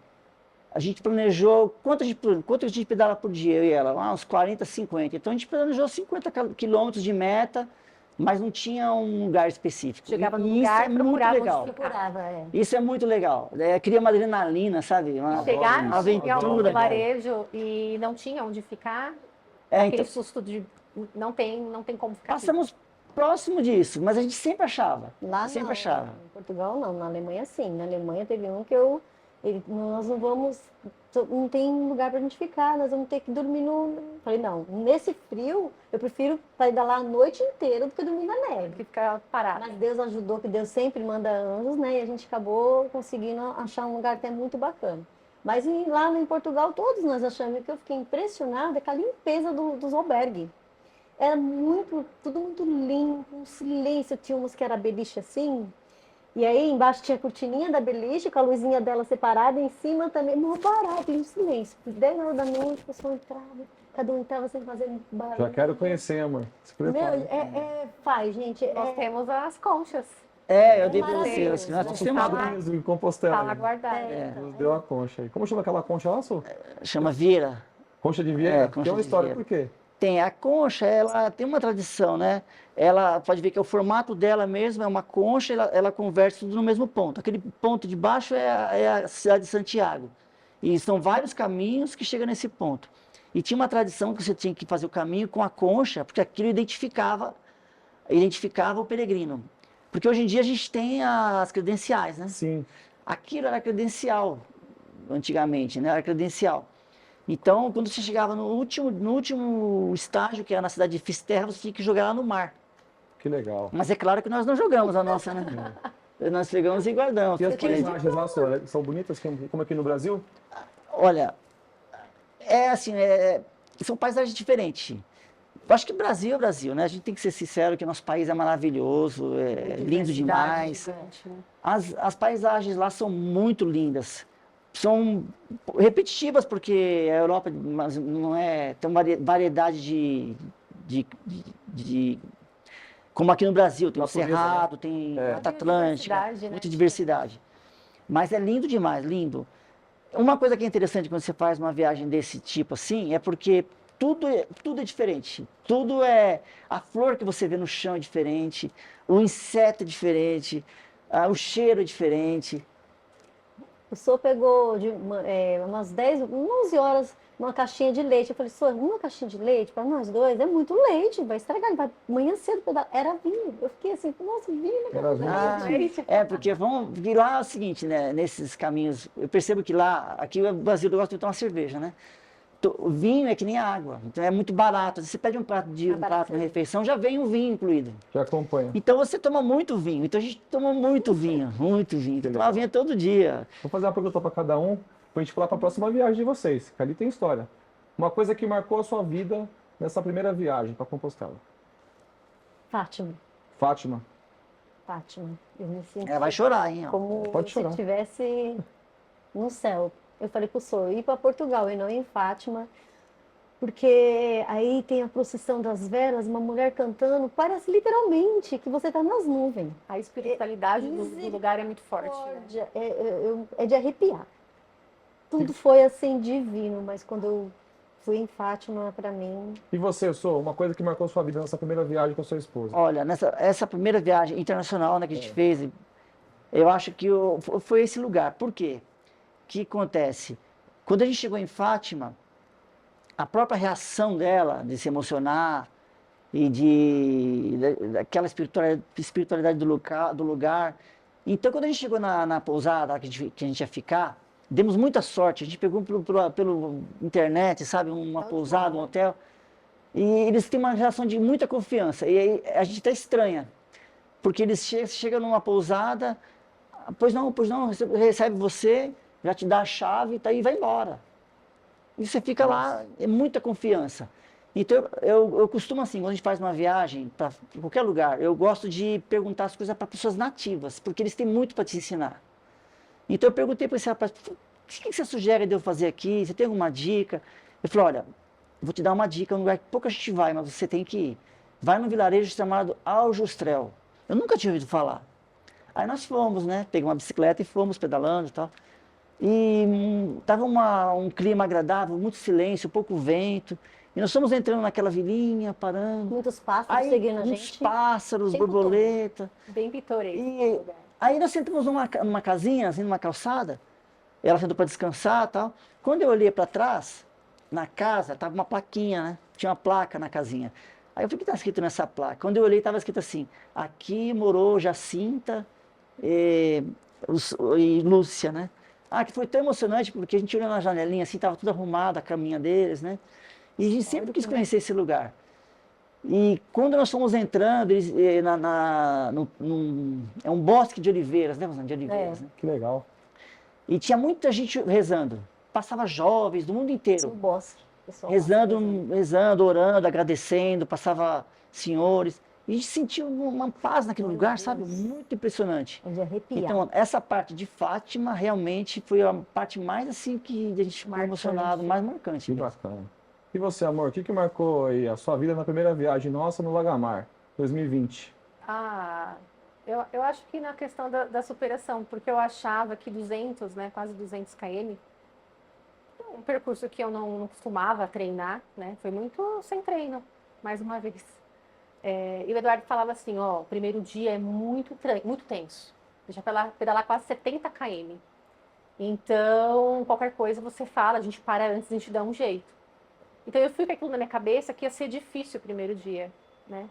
a gente planejou quanto a gente pedala por dia, eu e ela, uns 40, 50. Então a gente planejou 50 quilômetros de meta, mas não tinha um lugar específico. Chegava no E lugar, isso é muito procurava onde legal. Procurava, Isso é muito legal. Cria uma adrenalina, sabe? Uma Chegar uma no aventura. vilarejo e não tinha onde ficar, É, aquele então, susto de não tem como ficar aqui. passamos próximo disso, mas a gente sempre achava. Lá sempre não, achava. em Portugal não, na Alemanha sim. Na Alemanha teve um que nós não vamos, não tem lugar pra gente ficar, nós vamos ter que dormir no... Falei, não, nesse frio, eu prefiro sair lá a noite inteira do que dormir na neve. Que ficar parado. Mas Deus ajudou, que Deus sempre manda anjos, né? E a gente acabou conseguindo achar um lugar até muito bacana. Mas lá em Portugal, todos nós achamos, que eu fiquei impressionada com a limpeza dos albergues. Era tudo muito limpo, um silêncio. Tinha umas que era beliche assim, e aí embaixo tinha a cortininha da beliche, com a luzinha dela separada, em cima também, mó barato, e um silêncio. 10 horas da noite, o pessoal entrava, cada um entrava sem fazer barulho. Já quero conhecer, amor. Se prepara. Faz, gente. Nós temos as conchas. Eu dei pra maravilhoso. vocês. Nós Nossos temos padrinhos em Compostela. Tá lá guardada. Nos deu a concha aí. Como chama aquela concha lá, Su? chama Vieira. Concha de Vieira? concha Tem uma de história, Vieira. por quê? Tem a concha, ela tem uma tradição, né? Ela pode ver que o formato dela mesmo é uma concha, ela converte tudo no mesmo ponto. Aquele ponto de baixo é a cidade de Santiago. E são vários caminhos que chegam nesse ponto. E tinha uma tradição que você tinha que fazer o caminho com a concha, porque aquilo identificava o peregrino. Porque hoje em dia a gente tem as credenciais, né? Sim. Aquilo era credencial, antigamente, né? Era credencial. Então, quando você chegava no último estágio, que era na cidade de Fisterra, você tinha que jogar lá no mar. Que legal. Mas é claro que nós não jogamos a nossa, né? Nós pegamos e guardamos. E as porque- paisagens lá, Su, são bonitas como aqui no Brasil? Olha, são paisagens diferentes. Eu acho que Brasil é Brasil, né? A gente tem que ser sincero que nosso país é maravilhoso, é lindo demais. Gigante, né? As paisagens lá são muito lindas. São repetitivas, porque a Europa mas não tem uma variedade como aqui no Brasil, tem o Natureza, Cerrado, tem Mata Atlântica, Diversidade, né? muita diversidade. Mas é lindo demais, lindo. Uma coisa que é interessante quando você faz uma viagem desse tipo assim, é porque tudo é diferente. Tudo é... A flor que você vê no chão é diferente, o inseto é diferente, o cheiro é diferente. O senhor pegou umas 11 horas uma caixinha de leite. Eu falei, senhor, uma caixinha de leite para nós dois é muito leite, vai estragar, vai amanhã cedo pedalar. Era vinho. Eu fiquei assim, nossa, vinho, né? Era vinho. Porque lá é o seguinte, né? Nesses caminhos, eu percebo que aqui no Brasil eu gosto de tomar cerveja, né? O vinho é que nem água, então é muito barato. Você pede um prato uma refeição, já vem um vinho incluído. Já acompanha. Então você toma muito vinho. Então a gente toma muito vinho, muito vinho. Toma vinho todo dia. Vou fazer uma pergunta para cada um, para a gente falar para a próxima viagem de vocês, que ali tem história. Uma coisa que marcou a sua vida nessa primeira viagem para Compostela. Fátima. Fátima. Eu me senti Vai chorar, hein? Ó. como Pode se chorar. estivesse no céu. Eu falei pro senhor, ir para Portugal e não ir em Fátima, porque aí tem a procissão das velas, uma mulher cantando, parece literalmente que você está nas nuvens. A espiritualidade do lugar é muito forte, né? É de arrepiar. Tudo foi assim divino, mas quando eu Fui em Fátima, para mim. E você, Sou, uma coisa que marcou sua vida nessa primeira viagem com a sua esposa? Olha, essa primeira viagem internacional, né, que a gente fez, eu acho que foi esse lugar. Por quê? O que acontece? Quando a gente chegou em Fátima, a própria reação dela de se emocionar e daquela espiritualidade do lugar. Então, quando a gente chegou na pousada que a gente ia ficar, demos muita sorte. A gente pegou pelo internet, sabe, uma pousada, um hotel. E eles têm uma relação de muita confiança. E aí a gente até estranha. Porque eles chegam numa pousada, pois não, recebe você, já te dá a chave tá, e vai embora. E você fica lá, é muita confiança. Então, eu costumo assim, quando a gente faz uma viagem para qualquer lugar, eu gosto de perguntar as coisas para pessoas nativas, porque eles têm muito para te ensinar. Então, eu perguntei para esse rapaz, o que você sugere de eu fazer aqui? Você tem alguma dica? Ele falou, olha, eu vou te dar uma dica, é um lugar que pouca gente vai, mas você tem que ir. Vai num vilarejo chamado Aljustrel. Eu nunca tinha ouvido falar. Aí nós fomos, né? Pegamos uma bicicleta e fomos pedalando e tal. E estava um clima agradável, muito silêncio, pouco vento. E nós fomos entrando naquela vilinha, parando. Muitos pássaros Aí, seguindo a muitos gente. pássaros, Tempo borboleta. Bem pitoresco. E aí nós sentamos numa casinha, assim, numa calçada. Ela sentou para descansar e tal. Quando eu olhei para trás, na casa, estava uma plaquinha, né? Tinha uma placa na casinha. Aí eu falei, o que está escrito nessa placa? Quando eu olhei, estava escrito assim, aqui morou Jacinta e Lúcia, né? Ah, que foi tão emocionante, porque a gente olhou na janelinha, assim, estava tudo arrumado, a caminha deles, né? E a gente sempre quis conhecer esse lugar. E quando nós fomos entrando, é um bosque de oliveiras, né, Rosana? De oliveiras, né? Que legal. E tinha muita gente rezando. Passava jovens do mundo inteiro. No bosque. Pessoal, Rezando, orando, agradecendo, passava senhores. E a gente sentiu uma paz naquele lugar, sabe? Muito impressionante. É de arrepiar. Então, essa parte de Fátima realmente foi a parte mais assim que a gente ficou emocionado, mais marcante. Que mesmo. bacana. E você, amor, o que marcou aí a sua vida na primeira viagem nossa no Lagamar, 2020? Ah, eu acho que na questão da superação, porque eu achava que 200, né, quase 200 km, um percurso que eu não costumava treinar, né, foi muito sem treino, mais uma vez. E o Eduardo falava assim, ó, o primeiro dia é muito tenso, deixa pedalar quase 70 km. Então, qualquer coisa você fala, a gente para antes, a gente dá um jeito. Então eu fui com aquilo na minha cabeça que ia ser difícil o primeiro dia, né?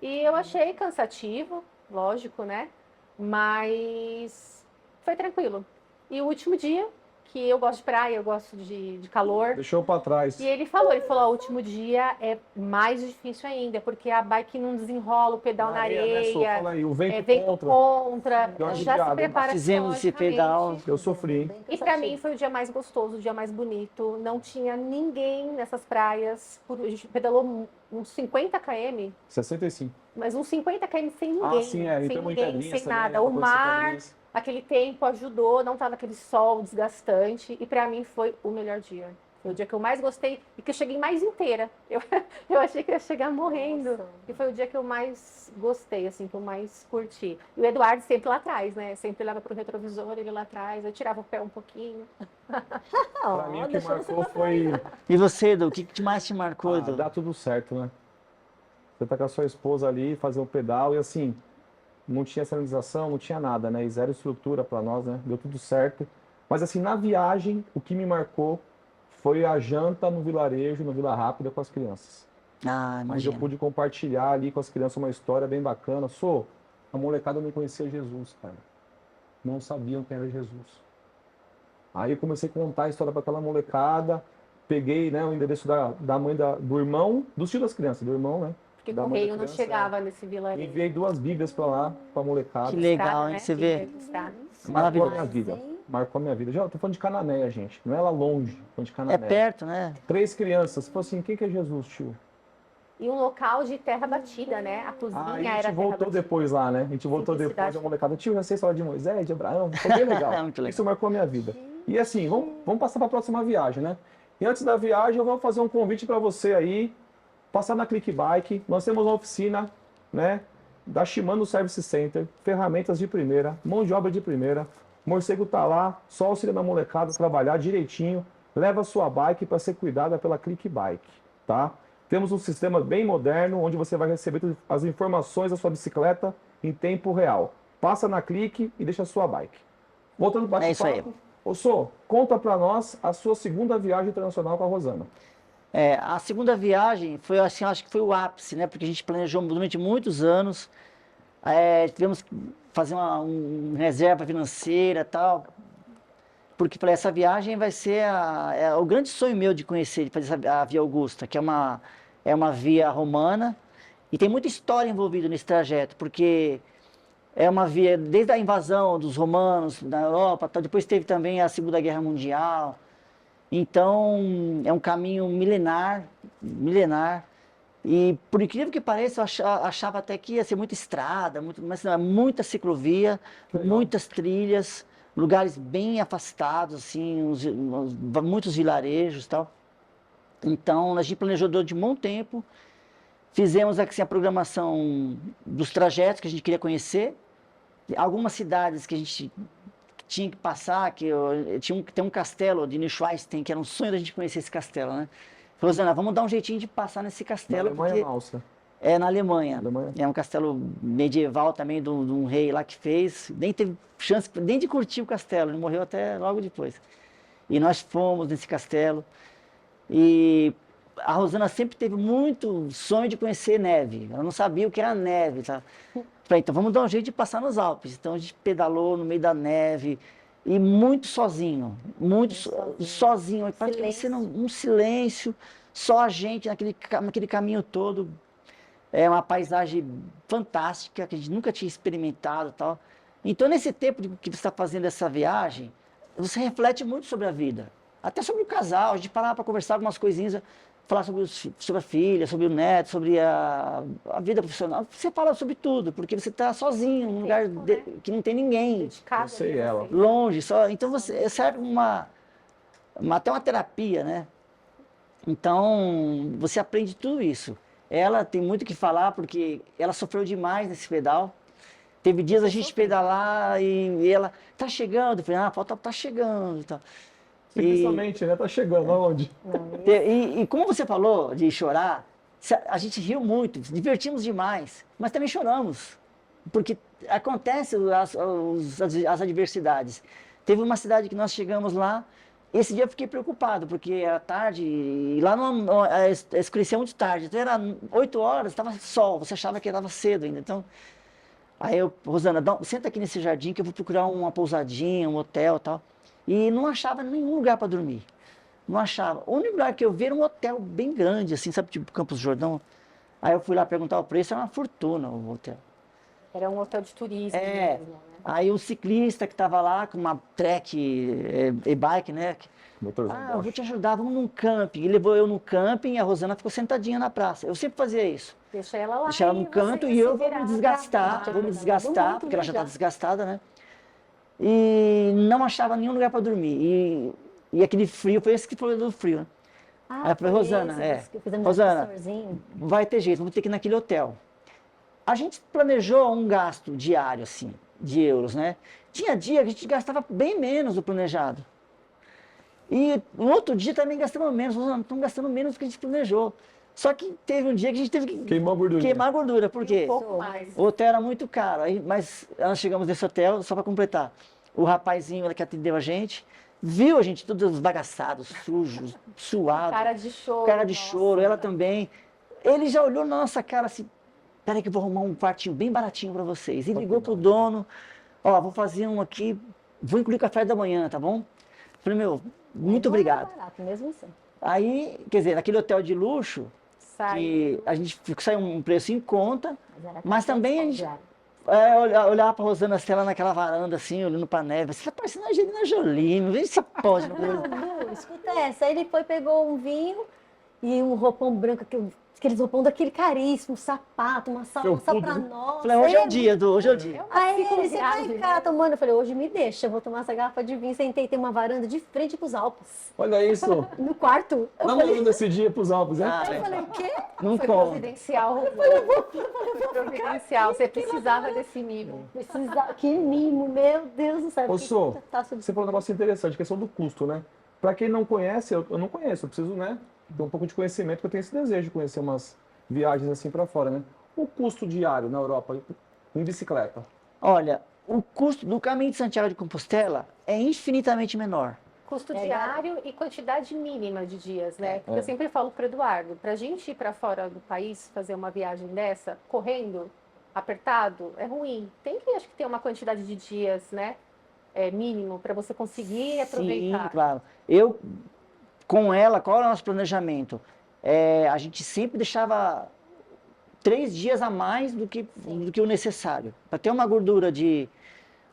E eu achei cansativo, lógico, né? Mas foi tranquilo. E o último dia, que eu gosto de praia, eu gosto de calor. Deixou pra trás. E ele falou, o último dia é mais difícil ainda, porque a bike não desenrola, o pedal na Né, areia, Sô? Fala aí, o vento vento contra, Eu já judiado. se prepara Fizemos esse pedal. psicologicamente. Eu sofri, hein? E pra mim foi o dia mais gostoso, o dia mais bonito. Não tinha ninguém nessas praias. A gente pedalou uns 50 km, 65. mas uns 50 km sem ninguém. Ah, sim, é. E sem tem ninguém, montanhas sem também, nada. né, O pra conhecer mar, caminhas. aquele tempo ajudou, não tava aquele sol desgastante. E pra mim foi o melhor dia. Foi o dia que eu mais gostei e que eu cheguei mais inteira. Eu achei que eu ia chegar morrendo. Nossa. E foi o dia que eu mais gostei, assim, que eu mais curti. E o Eduardo sempre lá atrás, né? Sempre olhava pro retrovisor, ele lá atrás. Eu tirava o pé um pouquinho. Pra mim, o que marcou foi... E você, Edu, o que mais te marcou, Edu? dá tudo certo, né? Você tá com a sua esposa ali, fazer um pedal e assim, não tinha sinalização, não tinha nada, né? E zero estrutura pra nós, né? Deu tudo certo. Mas assim, na viagem, o que me marcou foi a janta no vilarejo, no Vila Rápida, com as crianças. Ah, Onde eu imagina. pude compartilhar ali com as crianças uma história bem bacana. A molecada não conhecia Jesus, cara. Não sabiam quem era Jesus. Aí eu comecei a contar a história para aquela molecada. Peguei, né, o endereço da mãe do irmão, dos tios das crianças, do irmão, né? Porque Da o mãe da correio não criança, chegava nesse vilarejo. Enviei 2 Bíblias para lá, pra molecada. Que legal, Estrada, hein? né? Você vê? Estrada. Marcou a Maravilhoso. minha vida. Marcou a minha vida. Já tô falando de Cananéia, gente. Não é lá longe, tô falando de É Cananéia. perto, né? 3 crianças. Falei assim, quem que é Jesus, tio? E um local de terra batida, né? A cozinha Aí a era gente terra voltou batida. depois lá, né? A gente voltou depois, Simplicidade. a molecada, tio, já sei a história de Moisés, de Abraão, foi bem legal. Muito legal. Isso marcou a minha vida. E assim, vamos passar para a próxima viagem, né? E antes da viagem, eu vou fazer um convite para você aí, passar na Click Bike. Nós temos uma oficina, né? Da Shimano Service Center, ferramentas de primeira, mão de obra de primeira. O morcego tá lá, só auxiliando a molecada a trabalhar direitinho. leva a sua bike para ser cuidada pela Click Bike, tá? Temos um sistema bem moderno, onde você vai receber as informações da sua bicicleta em tempo real. Passa na Click e deixa a sua bike. Voltando para o É isso aí. bate-papo, ô Sô, conta para nós a sua segunda viagem internacional com a Rosana. A segunda viagem foi assim, acho que foi o ápice, né? Porque a gente planejou durante muitos anos, tivemos que fazer uma reserva financeira e tal, porque para essa viagem vai ser o grande sonho meu de conhecer, de fazer a Via Augusta, que é uma via romana e tem muita história envolvida nesse trajeto, porque é uma via desde a invasão dos romanos na Europa, tal, depois teve também a Segunda Guerra Mundial. Então, é um caminho milenar, e por incrível que pareça, eu achava até que ia ser muita estrada, mas não, é muita ciclovia, muitas trilhas, lugares bem afastados, assim, muitos vilarejos e tal. Então, a gente planejou durante um bom tempo, fizemos assim, a programação dos trajetos que a gente queria conhecer, algumas cidades que a gente tinha que passar, tem um castelo de Neuschwanstein, que era um sonho da gente conhecer esse castelo, né? Falou, Rosana, vamos dar um jeitinho de passar nesse castelo. Na Alemanha, Alça. É na Alemanha. Alemanha. É um castelo medieval também, de um rei lá que fez. Nem teve chance nem de curtir o castelo, ele morreu até logo depois. E nós fomos nesse castelo. E a Rosana sempre teve muito sonho de conhecer neve. Ela não sabia o que era neve, tá? Falei, então vamos dar um jeito de passar nos Alpes. Então a gente pedalou no meio da neve e muito sozinho, sozinho. Parecendo um silêncio, só a gente naquele caminho todo. É uma paisagem fantástica que a gente nunca tinha experimentado, tal. Então nesse tempo que você está fazendo essa viagem, você reflete muito sobre a vida, até sobre o casal. A gente parava para conversar algumas coisinhas. Falar sobre a filha, sobre o neto, sobre a vida profissional. Você fala sobre tudo, porque você está sozinho, num lugar que não tem ninguém. Você e ela. Longe, só. Então você serve até uma terapia, né? Então você aprende tudo isso. Ela tem muito o que falar, porque ela sofreu demais nesse pedal. Teve dias a gente pedalar e ela, tá chegando. Eu falei, falta tá chegando. Tá. Simplesmente, né? Tá chegando aonde? E como você falou de chorar, a gente riu muito, divertimos demais, mas também choramos, porque acontecem as adversidades. Teve uma cidade que nós chegamos lá, esse dia eu fiquei preocupado, porque era tarde, e lá escurecia muito tarde, então era 8 horas, estava sol, você achava que estava cedo ainda, então... Aí eu, Rosana, senta aqui nesse jardim que eu vou procurar uma pousadinha, um hotel e tal. E não achava nenhum lugar para dormir. Não achava. O único lugar que eu vi era um hotel bem grande, assim, sabe, tipo Campos do Jordão. Aí eu fui lá perguntar o preço, era uma fortuna o hotel. Era um hotel de turismo mesmo, né? Aí o ciclista que estava lá com uma trek e-bike, né? Eu vou te ajudar, vamos num camping. Ele levou eu no camping e a Rosana ficou sentadinha na praça. Eu sempre fazia isso. Deixa ela lá. Deixa ela no canto e eu vou me desgastar, porque ela já está desgastada, né? E não achava nenhum lugar para dormir. E aquele frio, foi esse que falou do frio, né? Aí eu falei, Rosana, Rosana, vai ter jeito, vamos ter que ir naquele hotel. A gente planejou um gasto diário, assim, de euros, né? Tinha dia que a gente gastava bem menos do planejado. E no outro dia também gastamos menos. Rosana, estamos gastando menos do que a gente planejou. Só que teve um dia que a gente teve que queimar a gordura. Por quê? Um pouco mais. O hotel era muito caro, mas nós chegamos nesse hotel, só para completar. O rapazinho que atendeu a gente, viu a gente todos bagaçados, sujos, suados. Cara de choro. Cara de choro, ela também. Ele já olhou na nossa cara assim, peraí que eu vou arrumar um quartinho bem baratinho para vocês. E ligou pro dono, vou fazer um aqui, vou incluir café da manhã, tá bom? Falei, muito obrigado. Barato, mesmo assim. Aí, quer dizer, naquele hotel de luxo, que a gente saiu um preço em conta, mas também a gente olhava para a Rosana Stella naquela varanda assim, olhando para a neve, você tá parecendo a Angelina Jolie, não vê se pode. Não, escuta essa, aí ele pegou um vinho e um roupão branco, aqueles roupão daquele caríssimo, sapato, uma salsa pra nós. Falei, hoje é o dia. Aí ele, você vai ficar tomando? Eu falei, hoje me deixa, eu vou tomar essa garrafa de vinho. Sentei, tem uma varanda de frente pros Alpes. Olha isso. No quarto. Vamos nesse dia pros Alpes, né? Eu falei, o quê? Não Foi conta. providencial. Foi providencial. Você precisava desse mimo. Que mimo, meu Deus do céu. Ô, Sô, você falou um negócio interessante, a questão do custo, né? Para quem não conhece, eu não conheço, eu preciso, né, ter um pouco de conhecimento, porque eu tenho esse desejo de conhecer umas viagens assim para fora, né? O custo diário na Europa em bicicleta? Olha, o custo do caminho de Santiago de Compostela é infinitamente menor. Custo É, diário e quantidade mínima de dias, né? Porque eu sempre falo para o Eduardo, para a gente ir para fora do país fazer uma viagem dessa, correndo, apertado, é ruim. Tem que, acho que ter uma quantidade de dias, né? Mínimo, para você conseguir aproveitar. Sim, claro. Eu, com ela, qual era o nosso planejamento? A gente sempre deixava 3 dias a mais do que o necessário. Para ter uma gordura de...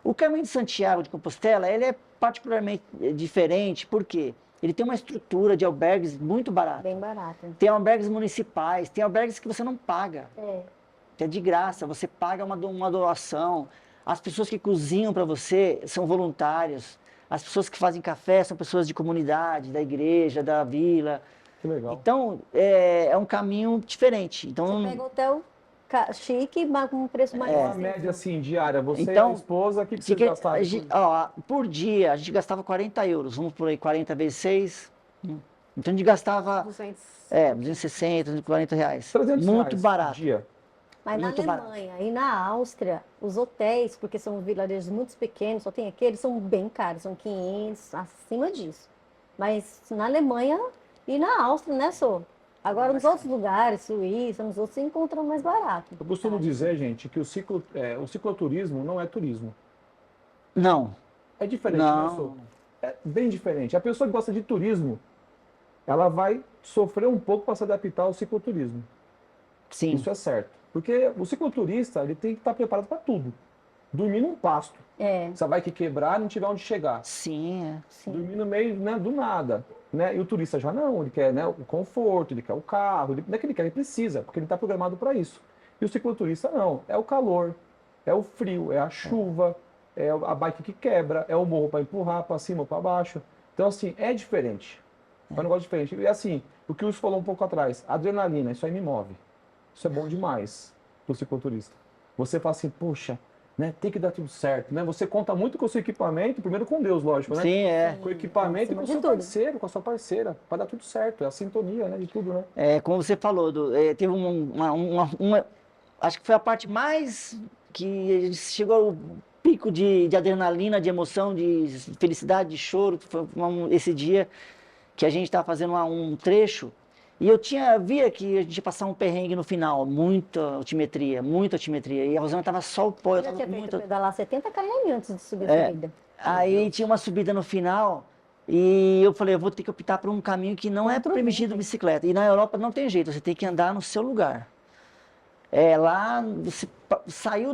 O caminho de Santiago de Compostela, ele é particularmente diferente, porque ele tem uma estrutura de albergues muito barata. Bem barato. Tem albergues municipais, tem albergues que você não paga. É. Que é de graça, você paga uma doação. As pessoas que cozinham para você são voluntários. As pessoas que fazem café são pessoas de comunidade, da igreja, da vila. Que legal. Então, é um caminho diferente. Então, Você pega hotel chique, mas com um preço mais Uma acessível. média assim, diária, você e a Então, esposa, o que vocês gastaram? por dia, a gente gastava 40 euros. Vamos por aí, 40 vezes 6. Então, a gente gastava 200. 260, 240 reais. 300 Muito reais barato. dia. Mas na Muito barato. Alemanha e na Áustria, os hotéis, porque são vilarejos muito pequenos, só tem aqueles, são bem caros, são 500, acima disso. Mas na Alemanha e na Áustria, né, Sô? Agora, nos outros lugares, Suíça, nos outros, se encontram mais barato. Eu costumo dizer, gente, que o cicloturismo não é turismo. Não, É diferente, né, não. Sô? É bem diferente. A pessoa que gosta de turismo, ela vai sofrer um pouco para se adaptar ao cicloturismo. Sim. Isso é certo. Porque o cicloturista, ele tem que estar preparado para tudo. Dormir num pasto. É, Você vai que quebrar e não tiver onde chegar. Sim, sim. Dormir no meio, né, do nada. Né? E o turista já não, ele quer, né, o conforto, ele quer o carro, não é que ele quer, ele precisa, porque ele está programado para isso. E o cicloturista não, é o calor, é o frio, é a chuva, é a bike que quebra, é o morro para empurrar para cima ou para baixo. Então, assim, é diferente. É um negócio diferente. E assim, o que o Wilson falou um pouco atrás, adrenalina, isso aí me move. Isso é bom demais para o cicloturista. Você fala assim, poxa, né, tem que dar tudo certo, né? Você conta muito com o seu equipamento, primeiro com Deus, lógico, né? Sim, Com o equipamento e com o Acima de seu tudo. parceiro, com a sua parceira, para dar tudo certo. É a sintonia, né, de tudo, né? Como você falou, teve acho que foi a parte mais que a gente chegou ao pico de adrenalina, de emoção, de felicidade, de choro. Foi esse dia que a gente estava fazendo um trecho e via que a gente ia passar um perrengue no final, muita altimetria. E a Rosana estava só o pó, eu Eu já estava tinha feito muito... pedalar 70 km antes de subir a É. subida. Aí tinha uma subida no final e eu falei, eu vou ter que optar por um caminho que não é Contra o permitido vento. bicicleta. E na Europa não tem jeito, você tem que andar no seu lugar. Lá você saiu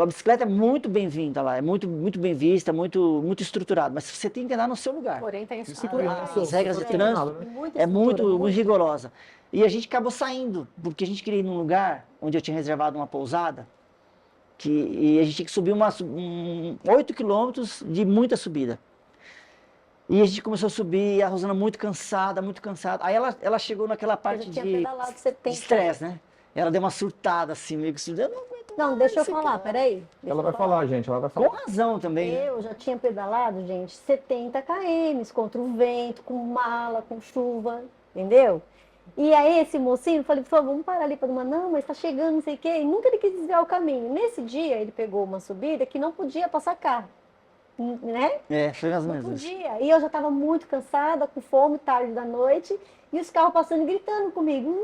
a bicicleta é muito bem-vinda lá, é muito, muito bem vista, muito, muito estruturado, mas você tem que andar no seu lugar. Porém, tem As regras de É, trânsito muita é estrutura, muito rigorosa. E a gente acabou saindo, porque a gente queria ir num lugar onde eu tinha reservado uma pousada, e a gente tinha que subir 8 quilômetros de muita subida. E a gente começou a subir, e a Rosana muito cansada, muito cansada. Aí ela chegou naquela Eu parte já tinha de pedalado 70. estresse, né? Ela deu uma surtada assim, meio que eu não aguento Não, mais deixa eu isso falar, aqui. peraí. Deixa Ela eu vai falar, gente, ela vai Com falar. razão também, né? Eu já tinha pedalado, gente, 70 km contra o vento, com mala, com chuva, entendeu? E aí esse mocinho, eu falei, por favor, vamos parar ali para uma, não, mas tá chegando, não sei o quê. E nunca ele quis desviar o caminho. Nesse dia, ele pegou uma subida que não podia passar carro, né? Foi mais ou Não menos isso. podia. E eu já estava muito cansada, com fome, tarde da noite, e os carros passando e gritando comigo,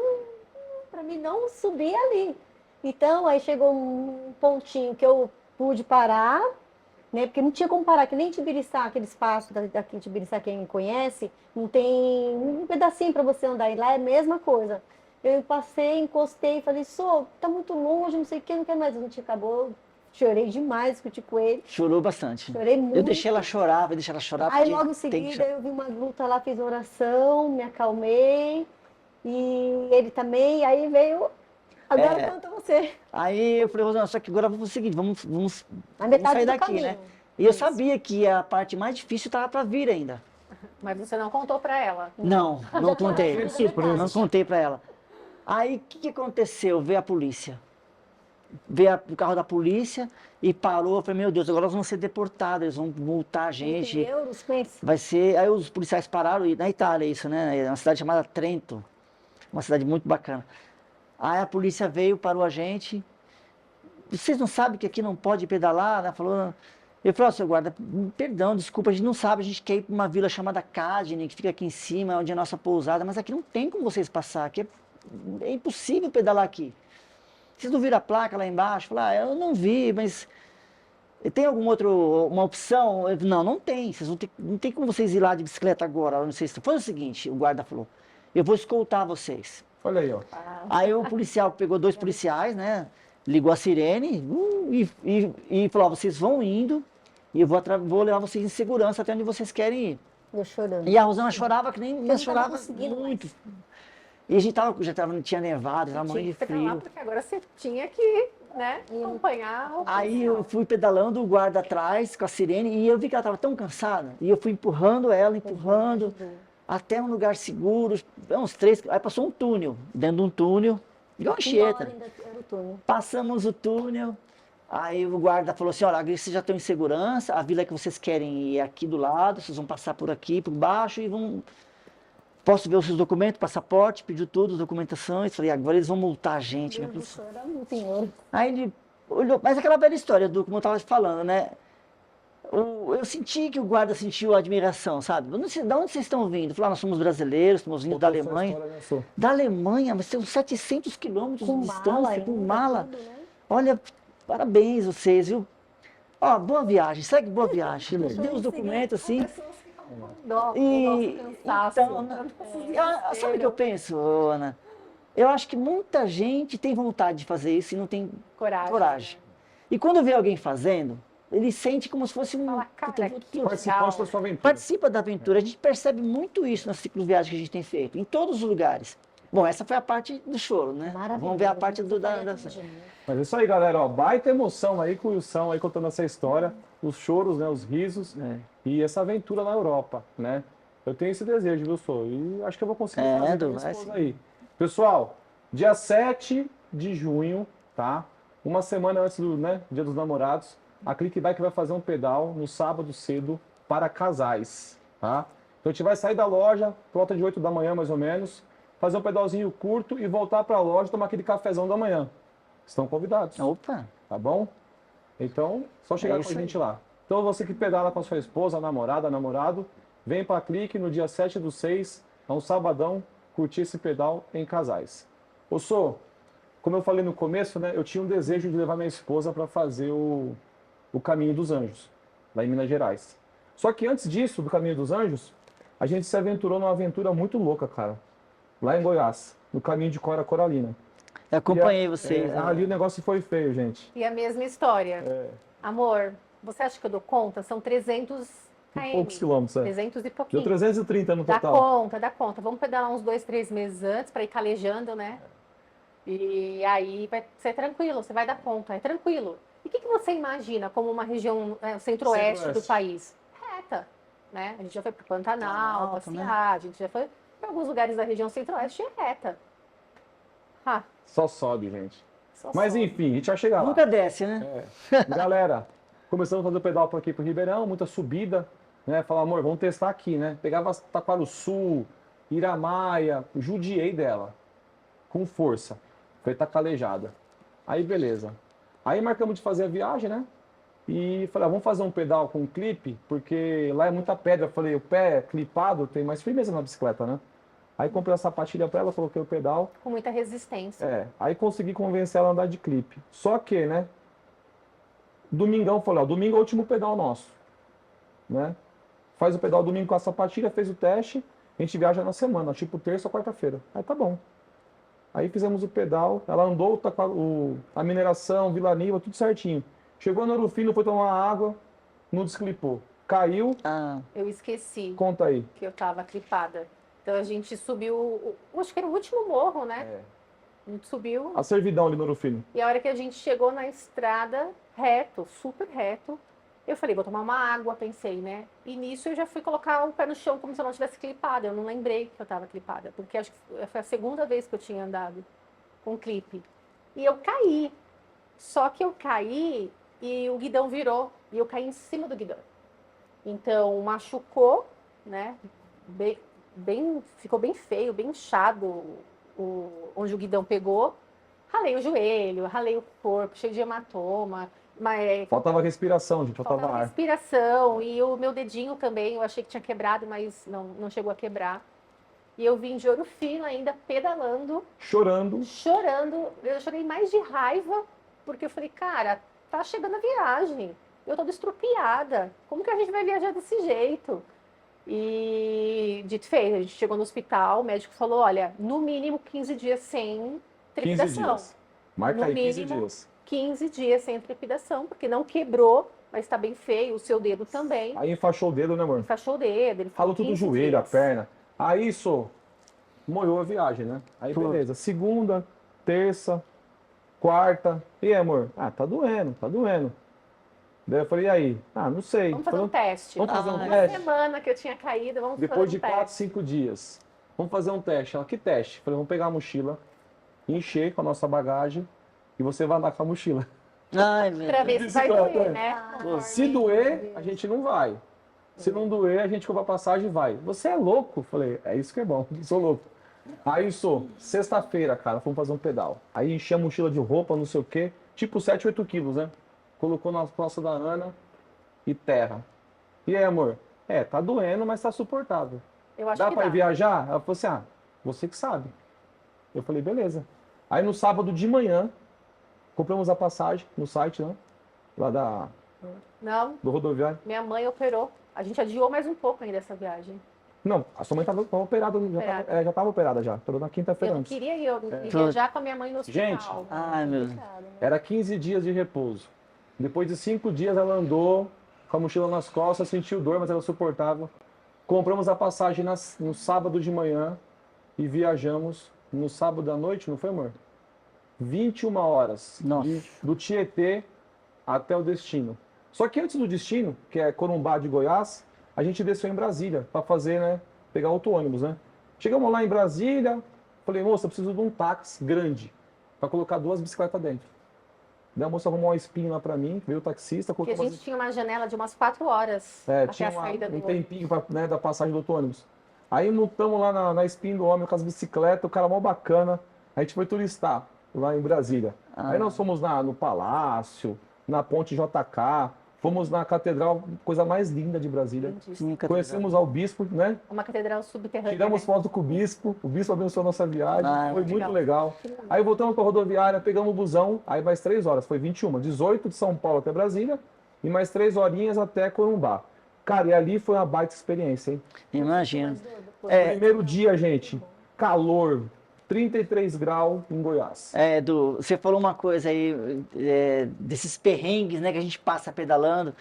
para mim não subir ali. Então, aí chegou um pontinho que eu pude parar, né? Porque não tinha como parar, que nem Tibiriçá, aquele espaço daqui de Tibiriçá, quem conhece, não tem um pedacinho para você andar, e lá é a mesma coisa. Eu passei, encostei, falei, tá muito longe, não sei o que, não quero mais. A gente acabou, chorei demais, discuti com ele, Chorou bastante. chorei muito. Eu deixei ela chorar, vou deixar ela chorar. Aí porque logo em tem que seguida chorar. eu vi uma luta lá, fiz oração, me acalmei, e ele também, aí veio, agora conta você. Aí eu falei, Rosana, só que agora vamos fazer o seguinte, vamos A metade sair do daqui, caminho. né? E eu sabia que a parte mais difícil estava para vir ainda. Mas você não contou para ela. Não contei. Surpresa. Não contei para ela. Aí o que aconteceu? Veio a polícia. veio o carro da polícia e parou. Eu falei, meu Deus, agora nós vamos ser deportados, eles vão multar a gente. Euros, pensa. Vai ser. Aí os policiais pararam, e na Itália isso, né? É uma cidade chamada Trento, uma cidade muito bacana. Aí a polícia veio, parou a gente. Vocês não sabem que aqui não pode pedalar? Ela falou. Eu falei, ó, seu guarda, perdão, desculpa, a gente não sabe, a gente quer ir para uma vila chamada Cadine, que fica aqui em cima, onde é a nossa pousada, mas aqui não tem como vocês passar, aqui é impossível pedalar aqui. Vocês não viram a placa lá embaixo? Eu falei, eu não vi, mas tem alguma uma opção? Não, não tem, vocês não tem como vocês ir lá de bicicleta agora, não sei se foi o seguinte, o guarda falou, eu vou escoltar vocês. Olha aí, ó. Aí o policial pegou 2 policiais, né? Ligou a sirene e falou, ó, vocês vão indo e eu vou levar vocês em segurança até onde vocês querem ir. Eu chorando. E a Rosana chorava que nem não eu tava chorava conseguindo muito. E a gente tinha nevado, tava morrendo de Tinha que pedalar, frio. porque agora você tinha que, né, acompanhar o Aí eu policial. fui pedalando, o guarda atrás com a sirene e eu vi que ela estava tão cansada. E eu fui empurrando ela, empurrando, até um lugar seguro, uns 3, aí passou um túnel, dentro de um túnel, igual uma Anchieta. Ainda era o túnel. Passamos o túnel, aí o guarda falou assim, olha, vocês já estão em segurança, a vila que vocês querem ir é aqui do lado, vocês vão passar por aqui, por baixo e vão... Posso ver os seus documentos, passaporte, pediu tudo, documentações, falei, agora eles vão multar a gente. Meu Deus do céu, era muito em Aí ele olhou, mas aquela velha história do como eu estava falando, né? Eu senti que o guarda sentiu a admiração, sabe? Eu não sei, de onde vocês estão vindo? Falei, nós somos brasileiros, estamos vindo da Contou sua Alemanha. história, né, Sô? Da Alemanha, mas tem uns 700 quilômetros de distância, com mala. tudo, né? Olha, parabéns vocês, viu? Ó, boa viagem, segue boa viagem. Dê os documentos assim. As pessoas ficam com dó, com E, o nosso cansaço. então, sabe o que eu penso, Ana? Eu acho que muita gente tem vontade de fazer isso e não tem coragem. E quando vê alguém fazendo, ele sente como se fosse um... Fala, cara, puta, que Participante da sua aventura. participa da aventura. A gente percebe muito isso nas cicloviagens que a gente tem feito, em todos os lugares. Bom, essa foi a parte do choro, né? Vamos ver a parte da... Mas é isso aí, galera. Ó, baita emoção aí com o Wilson aí contando essa história, os choros, né, os risos e essa aventura na Europa, né? Eu tenho esse desejo, viu, Sô? E acho que eu vou conseguir fazer com a minha vai esposa sim. aí. Pessoal, dia 7 de junho, tá? Uma semana antes do, né, Dia dos Namorados, a Clickbike vai fazer um pedal no sábado cedo para casais, tá? Então a gente vai sair da loja, por volta de 8 da manhã mais ou menos, fazer um pedalzinho curto e voltar para a loja tomar aquele cafezão da manhã. Estão convidados, Opa! tá bom? Então, só chegar com a isso gente lá. Então você que pedala com a sua esposa, namorada, namorado, vem para a Clique no dia 7/6, é um sabadão, curtir esse pedal em casais. Ô Sô, como eu falei no começo, né, eu tinha um desejo de levar minha esposa para fazer o Caminho dos Anjos, lá em Minas Gerais. Só que antes disso, do Caminho dos Anjos, a gente se aventurou numa aventura muito louca, cara. Lá em Goiás, no Caminho de Cora Coralina. Eu acompanhei vocês. né? Ali o negócio foi feio, gente. E a mesma história. É, Amor, você acha que eu dou conta? São 300 km. poucos quilômetros, é. 300 e Deu pouquinho. 330 no Dá total. conta, dá conta. Vamos pedalar uns 2, 3 meses antes para ir calejando, né? E aí vai ser tranquilo, você vai dar conta, é tranquilo. E o que você imagina como uma região centro-oeste do Centro-oeste. país? Reta, né? A gente já foi para o Pantanal, Alto, né? passear, a gente já foi para alguns lugares da região centro-oeste e é reta. Ah, Só sobe, gente. só Mas sobe. enfim, a gente vai chegar lá. Nunca desce, né? Galera, começamos a fazer o pedal por aqui pro Ribeirão, muita subida, né? Falar, amor, vamos testar aqui, né? Pegava Taquaruçu, Iramaia, judiei dela, com força. Foi calejada. Aí, beleza. Aí marcamos de fazer a viagem, né? E falei, vamos fazer um pedal com clipe, porque lá é muita pedra. Eu falei, o pé clipado tem mais firmeza na bicicleta, né? Aí comprei a sapatilha pra ela, coloquei o pedal. Com muita resistência. Aí consegui convencer ela a andar de clipe. Só que, né? Domingão, falei, ó, domingo é o último pedal nosso, né? Faz o pedal domingo com a sapatilha, fez o teste, a gente viaja na semana, tipo terça ou quarta-feira. Aí tá bom. Aí fizemos o pedal, ela andou, tá com a mineração, Vila Niva, tudo certinho. Chegou no Arufino, foi tomar água, não desclipou. Caiu, Eu esqueci conta aí. que eu tava clipada. Então a gente subiu, acho que era o último morro, né? A gente subiu. A servidão ali no Arufino. E a hora que a gente chegou na estrada, reto, super reto, eu falei, vou tomar uma água, pensei, né? E nisso eu já fui colocar o pé no chão como se eu não tivesse clipada. Eu não lembrei que eu estava clipada, porque acho que foi a segunda vez que eu tinha andado com clipe. E eu caí. Só que eu caí e o guidão virou e eu caí em cima do guidão. Então machucou, né? Ficou bem feio, bem inchado onde o guidão pegou. Ralei o joelho, ralei o corpo, cheio de hematoma. Mas Faltava respiração, gente, faltava faltava ar. respiração e o meu dedinho também, eu achei que tinha quebrado, mas não chegou a quebrar. E eu vim de Ouro Fino ainda pedalando, Chorando. chorando. Eu chorei mais de raiva, porque eu falei, cara, tá chegando a viagem. Eu tô estrupiada. Como que a gente vai viajar desse jeito? E dito e feito, a gente chegou no hospital, o médico falou, olha, no mínimo 15 dias sem 15 trepidação. dias. Marca No aí 15 mínimo, dias. 15 dias sem trepidação, porque não quebrou, mas está bem feio, o seu dedo também. Aí enfaixou o dedo, né, amor? Enfaixou o dedo. Ele Ralou falou tudo o 15 joelho, a dias. perna. Aí isso molhou a viagem, né? Aí Pô. beleza. Segunda, terça, quarta. E aí, amor? Ah, tá doendo, tá doendo. Daí eu falei, e aí? Ah, não sei. Vamos fazer um teste. Vamos fazer um Uma teste? semana que eu tinha caído, vamos Depois fazer de um 4, teste. 5 dias. Vamos fazer um teste. Ela, que teste? Falei, vamos pegar a mochila, encher com a nossa bagagem e você vai andar com a mochila. Ai, meu Pra Deus. ver se vai Bicicleta, doer, é. né? Pô, Se doer, a gente não vai. Se não doer, a gente compra passagem e vai. Você é louco? Falei, é isso que é bom, sou louco. Aí, sexta-feira, cara, fomos fazer um pedal. Aí enchi a mochila de roupa, não sei o quê, tipo 7, 8 quilos, né? Colocou nas costas da Ana e terra. E aí, amor? É, tá doendo, mas tá suportável. Eu acho Dá que pra dá. ir viajar? Ela falou assim, ah, você que sabe. Eu falei, beleza. Aí no sábado de manhã, compramos a passagem no site, né? Lá Não, do rodoviário. minha mãe operou. A gente adiou mais um pouco ainda essa viagem. Não, a sua mãe tava operada, já tava operada já. Operou na quinta-feira Eu não antes. queria ir viajar com a minha mãe no hospital. Gente. Ai, meu Deus. Complicado, né? Era 15 dias de repouso. Depois de 5 dias ela andou com a mochila nas costas, sentiu dor, mas ela suportava. Compramos a passagem no sábado de manhã e viajamos no sábado à noite, não foi, amor? 21 horas Nossa. do Tietê até o destino. Só que antes do destino, que é Corumbá de Goiás, a gente desceu em Brasília para fazer, né? Pegar outro ônibus, né? Chegamos lá em Brasília, falei, moça, eu preciso de um táxi grande para colocar 2 bicicletas dentro. Daí a moça arrumou um espinho lá para mim, veio o taxista, Porque colocou a gente tinha uma janela de umas 4 horas até tinha a saída do um tempinho pra, né, da passagem do outro ônibus. Aí montamos lá na espinha do homem com as bicicletas, o cara mó bacana. A gente foi turistar lá em Brasília. Aí nós fomos no Palácio, na Ponte JK, fomos na Catedral, coisa mais linda de Brasília. Sim, Conhecemos ao bispo, né? Uma catedral subterrânea. Tiramos né? foto com o bispo abençoou a nossa viagem, Ah, foi muito legal. legal. Aí voltamos para a rodoviária, pegamos o busão, aí mais 3 horas, foi 21, 18 de São Paulo até Brasília e mais 3 horinhas até Corumbá. Cara, e ali foi uma baita experiência, hein? Imagino. Depois É. Primeiro dia, gente, calor, 33 graus em Goiás. Você falou uma coisa aí, desses perrengues, né, que a gente passa pedalando.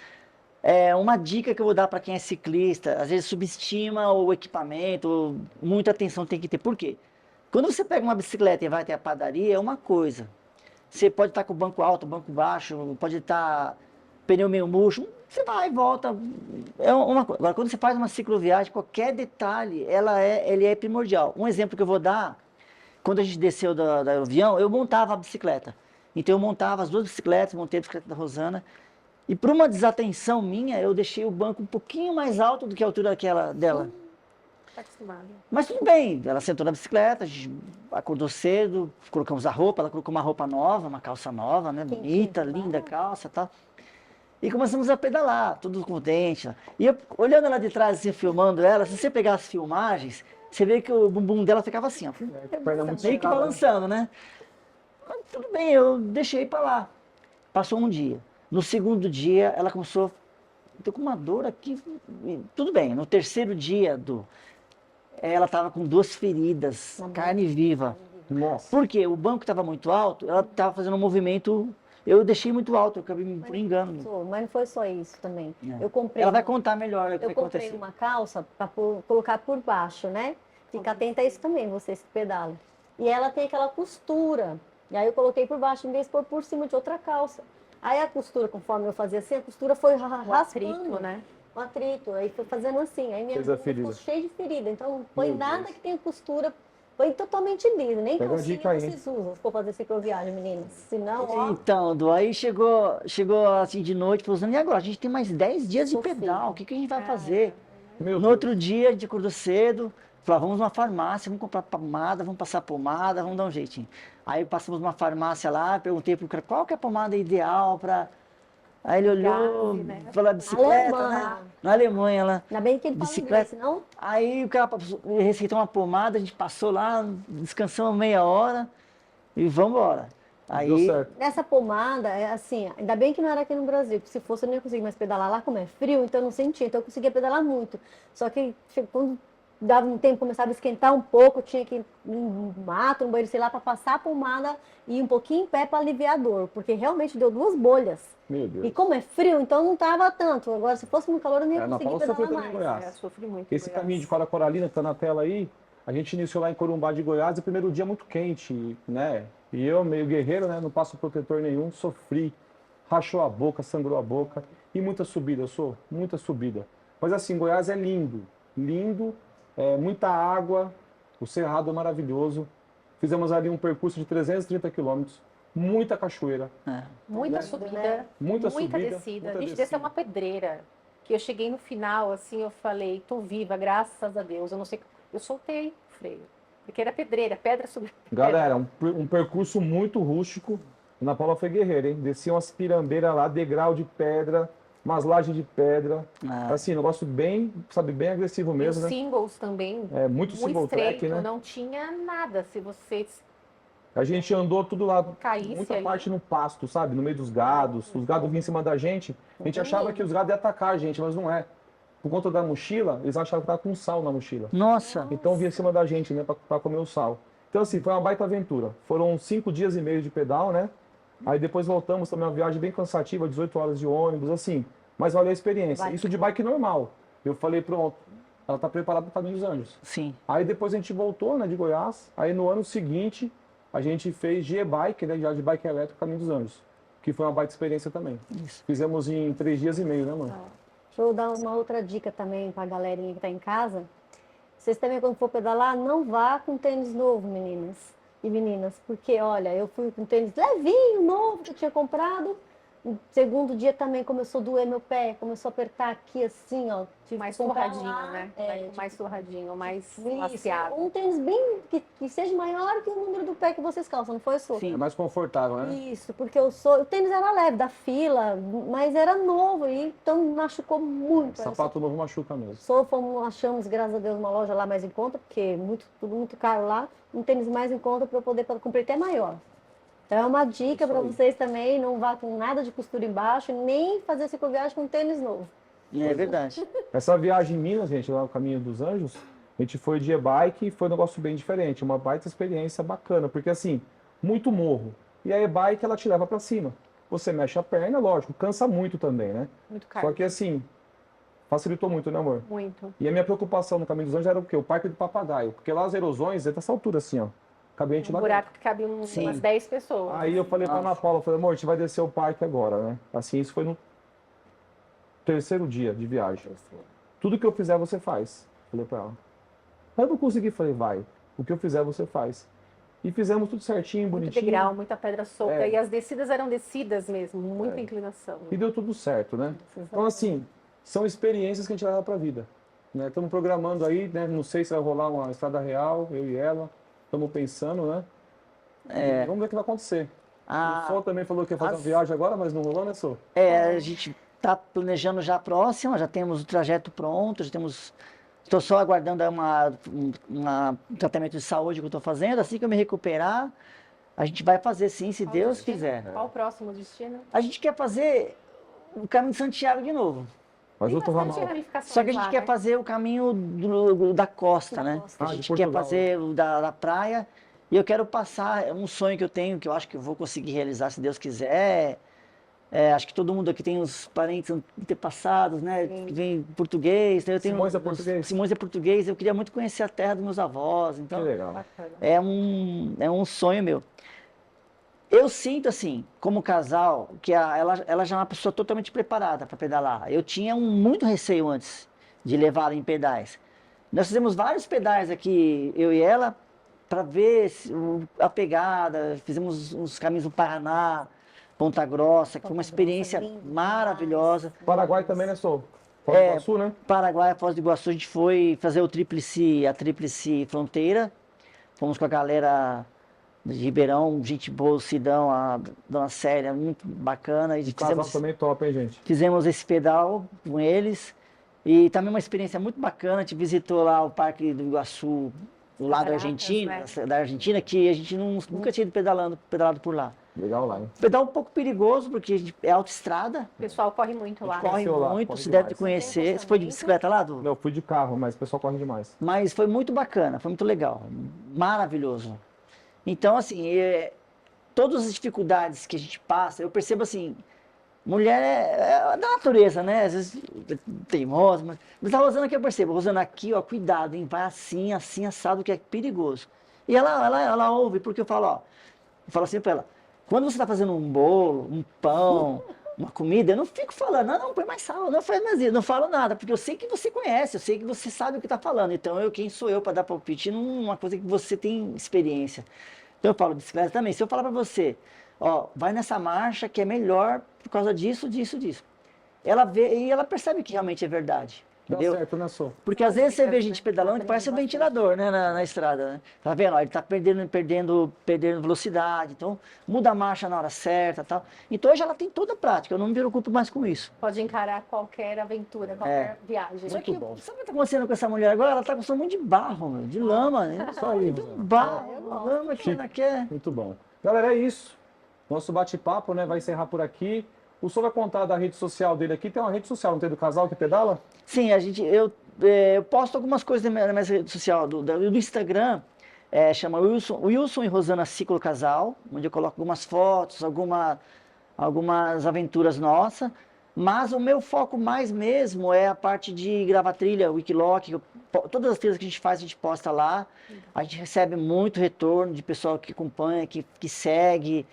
Uma dica que eu vou dar para quem é ciclista, às vezes subestima o equipamento, muita atenção tem que ter. Por quê? Quando você pega uma bicicleta e vai até a padaria, é uma coisa. Você pode estar com o banco alto, o banco baixo, pode estar pneu meio murcho, você vai e volta. É uma coisa. Agora, quando você faz uma cicloviagem, qualquer detalhe, ele é primordial. Um exemplo que eu vou dar, quando a gente desceu do avião, eu montava a bicicleta. Então eu montava as 2 bicicletas, montei a bicicleta da Rosana. E por uma desatenção minha, eu deixei o banco um pouquinho mais alto do que a altura dela. Tá acostumada. Mas tudo bem, ela sentou na bicicleta, a gente acordou cedo, colocamos a roupa, ela colocou uma roupa nova, uma calça nova, né? Bonita, linda calça e tal. E começamos a pedalar, tudo contente. E eu, olhando ela de trás, assim, filmando ela, se você pegar as filmagens, você vê que o bumbum dela ficava assim, ó, Perna muito meio que esticada. balançando, né? Mas tudo bem, eu deixei pra lá. Passou um dia. No segundo dia, ela começou, tô com uma dor aqui. Tudo bem, no terceiro dia, ela estava com 2 feridas, carne viva. Nossa. Por quê? O banco estava muito alto, ela estava fazendo um movimento, eu deixei muito alto, eu acabei por engano. Mas não foi só isso também. É. Eu comprei Ela vai uma- contar melhor o que Eu comprei aconteceu. uma calça para colocar por baixo, né? Fica atenta a isso também, vocês que pedalam. E ela tem aquela costura. E aí eu coloquei por baixo, em vez de pôr por cima de outra calça. Aí a costura, conforme eu fazia assim, a costura foi O raspando. atrito, né? O atrito. Aí foi fazendo assim. Aí minha Fez a mão ficou ferida. cheia de ferida. Então não põe Meu nada Deus. que tenha costura foi totalmente liso. Nem Pega a calcinha dica aí. vocês usam se for fazer cicloviagem, meninas. Senão, ó, Então, Du, aí chegou assim de noite, falou, e agora? A gente tem mais 10 dias de Sofrido. pedal, o que a gente vai fazer? Meu No Deus. outro dia, a gente acordou cedo, falou, vamos numa farmácia, vamos comprar pomada, vamos passar pomada, vamos dar um jeitinho. Aí passamos numa farmácia lá, perguntei pro cara qual que é a pomada ideal para... Aí ele olhou, Gaze, né? falou, bicicleta, Alemanha. né? Na Alemanha lá. ainda bem que ele fala Bicicleta. inglês, senão Aí o cara receitou uma pomada, a gente passou lá, descansamos meia hora e vamos embora. Aí, Deu certo. nessa pomada, é assim, ainda bem que não era aqui no Brasil, porque se fosse eu não ia conseguir mais pedalar lá, como é frio, então eu não sentia, então eu conseguia pedalar muito. Só que quando dava um tempo, começava a esquentar um pouco, eu tinha que ir no mato, no banheiro, sei lá, para passar a pomada e ir um pouquinho em pé para aliviar a dor, porque realmente deu 2 bolhas. Meu Deus. E como é frio, então não tava tanto. Agora, se fosse no calor, eu não ia Na conseguir Paula sofreu pedalar também em mais. Goiás. Sofri muito. Esse Goiás. caminho de Cora Coralina que tá na tela aí, a gente iniciou lá em Corumbá de Goiás, e o primeiro dia muito quente, né? E eu, meio guerreiro, né? Não passo protetor nenhum, sofri, rachou a boca, sangrou a boca, e muita subida, muita subida. Mas assim, Goiás é lindo, lindo, muita água, o Cerrado é maravilhoso. Fizemos ali um percurso de 330 quilômetros, muita cachoeira, Muita Né? subida, muita subida, descida. muita Gente, descida. dessa é uma pedreira. Que eu cheguei no final, assim, eu falei, tô viva, graças a Deus. Eu não sei, eu soltei o freio. Porque era pedreira, pedra sobre pedra. Galera, um percurso muito rústico. Ana Paula foi guerreira, hein? Descia umas pirambeiras lá, degrau de pedra, umas lajes de pedra. Ah. Assim, negócio bem, sabe, bem agressivo E os mesmo, né? singles também, É, muito single track, estreito, né? não tinha nada. Se você A gente andou tudo lá, caísse muita ali. parte no pasto, sabe? No meio dos gados. Os gados vinham em cima da gente. A gente achava que os gados iam atacar a gente, mas não é. Por conta da mochila, eles achavam que tava com sal na mochila. Nossa, Então vinha em cima da gente, né, pra comer o sal. Então, assim, foi uma baita aventura. Foram 5 dias e meio de pedal, né? Aí depois voltamos também, uma viagem bem cansativa, 18 horas de ônibus, assim. Mas valeu a experiência. Vale. Isso de bike normal. Eu falei, pronto, ela tá preparada para o Caminho dos Anjos. sim. Aí depois a gente voltou, né, de Goiás. Aí no ano seguinte, a gente fez G-Bike, né, de bike elétrica Caminho dos Anjos. Que foi uma baita experiência também. Isso. Fizemos em 3 dias e meio, né, mano? Deixa eu dar uma outra dica também para a galerinha que está em casa. Vocês também, quando for pedalar, não vá com tênis novo, meninas e meninas. Porque, olha, eu fui com tênis levinho, novo, que eu tinha comprado. No segundo dia também começou a doer meu pé, começou a apertar aqui assim, ó. Tive Mais que comprar surradinho, lá. né? É, Mais surradinho, mais isso, laceado. um tênis bem que seja maior que o número do pé que vocês calçam, não foi, Sô? Sim. É mais confortável, né? Isso, porque o tênis era leve, da fila, mas era novo, e então machucou muito. Sapato novo machuca mesmo. Achamos, graças a Deus, uma loja lá mais em conta, porque tudo muito caro lá, um tênis mais em conta para eu poder comprar até maior. Então é uma dica Isso para aí. vocês também, não vá com nada de costura embaixo, nem fazer cicloviagem com tênis novo. É verdade. Essa viagem em Minas, gente, lá no Caminho dos Anjos, a gente foi de e-bike e foi um negócio bem diferente, uma baita experiência bacana, porque assim, muito morro. E a e-bike, ela te leva pra cima. Você mexe a perna, lógico, cansa muito também, né? Muito caro. Só que assim, facilitou muito, né, amor? Muito. E a minha preocupação no Caminho dos Anjos era o quê? O Parque do Papagaio. Porque lá as erosões, é dessa altura assim, ó. Cabia a gente Um lá buraco que cabe Sim. umas 10 pessoas. dentro. Aí eu falei pra Nossa. Ana Paula, eu falei, amor, a gente vai descer o parque agora, né? Assim, isso foi no 3º dia de viagem. Tudo que eu fizer, você faz. Falei pra ela. Aí eu não consegui, falei, vai. O que eu fizer, você faz. E fizemos tudo certinho, Muito bonitinho. degrau, muita pedra solta. É. E as descidas eram descidas mesmo, muita inclinação. E deu tudo certo, né? Então, assim, são experiências que a gente leva pra vida. Né? Estamos programando aí, né? Não sei se vai rolar uma estrada real, eu e ela. Estamos pensando, né? É. Vamos ver o que vai acontecer. Ah, O Sol também falou que ia fazer as- uma viagem agora, mas não rolou, né, Sol? a gente está planejando já a próxima, já temos o trajeto pronto, já temos. Estou só aguardando um tratamento de saúde que eu estou fazendo. Assim que eu me recuperar, a gente vai fazer sim, se Qual Deus destino? quiser. Qual o próximo destino? A gente quer fazer o caminho de Santiago de novo. Mas Tem outro bastante ramal. ramificações Só que a gente lá, quer né? fazer o caminho da costa, Da né? costa. A Ah, de gente quer Portugal. fazer o da praia. E eu quero passar, é um sonho que eu tenho, que eu acho que eu vou conseguir realizar, se Deus quiser. Acho que todo mundo aqui tem uns parentes antepassados, né? Que vem português. Né? Eu tenho Simões é português. Simões é português. Eu queria muito conhecer a terra dos meus avós. Que Então, legal. Bacana. é um sonho meu. Eu sinto, assim, como casal, que ela já é uma pessoa totalmente preparada para pedalar. Eu tinha muito receio antes de levá-la em pedais. Nós fizemos vários pedais aqui, eu e ela, para ver a pegada, fizemos uns caminhos no Paraná, Ponta Grossa, que foi uma experiência lindo demais. maravilhosa. Paraguai também, né, Sou? Foz do Iguaçu, né? Paraguai, Foz do Iguaçu, a gente foi fazer a tríplice fronteira. Fomos com a galera de Ribeirão, gente boa, o Sidão, a Dona Célia, muito bacana. E Casal também top, hein, gente? fizemos esse pedal com eles. E também uma experiência muito bacana. A gente visitou lá o Parque do Iguaçu, do lado da Caracas, Argentina, né? da Argentina, que a gente nunca tinha ido pedalado por lá. Legal lá, hein? Pedal um pouco perigoso, porque é autoestrada. O pessoal corre muito lá. Corre Conheceu lá, muito, corre você deve demais. conhecer. Você foi de bicicleta lá, Du? Não, eu fui de carro, mas o pessoal corre demais. Mas foi muito bacana, foi muito legal, maravilhoso. Então, assim, todas as dificuldades que a gente passa, eu percebo assim, mulher é da natureza, né? Às vezes teimosa, mas a Rosana que eu percebo, Rosana aqui, ó, cuidado, hein? Vai assim, assim, assado, que é perigoso. E ela ouve, porque eu falo assim pra ela, quando você está fazendo um bolo, um pão, uma comida, eu não fico falando, não, põe mais sal, não faz mais isso, não falo nada, porque eu sei que você conhece, eu sei que você sabe o que está falando. Então, quem sou eu para dar palpite numa coisa que você tem experiência? Então, eu falo bicicleta também. Se eu falar para você, ó, vai nessa marcha que é melhor por causa disso, disso, disso. Ela vê e ela percebe que realmente é verdade. Dá Entendeu? certo, né, Sou? Porque às vezes você vê gente pedalando que parece um ventilador, né, na estrada, né? Tá vendo? Ó, ele tá perdendo velocidade, então muda a marcha na hora certa, tal. Então hoje ela tem toda a prática, eu não me preocupo mais com isso. Pode encarar qualquer aventura, qualquer viagem. Só que, bom. sabe o que tá acontecendo com essa mulher agora? Ela tá gostando muito de barro, meu, de lama, né? Isso aí, De Rosana. barro, lama que ela quer. Muito bom. Galera, é isso. Nosso bate-papo, né, vai encerrar por aqui. O Sou vai contar da rede social dele aqui. Tem uma rede social, não tem, do casal que pedala? Sim, eu posto algumas coisas na minha rede social, do Instagram, chama Wilson e Rosana Ciclo Casal, onde eu coloco algumas fotos, algumas aventuras nossas, mas o meu foco mais mesmo é a parte de gravar trilha, Wikiloc, todas as trilhas que a gente faz, a gente posta lá, a gente recebe muito retorno de pessoal que acompanha, que segue,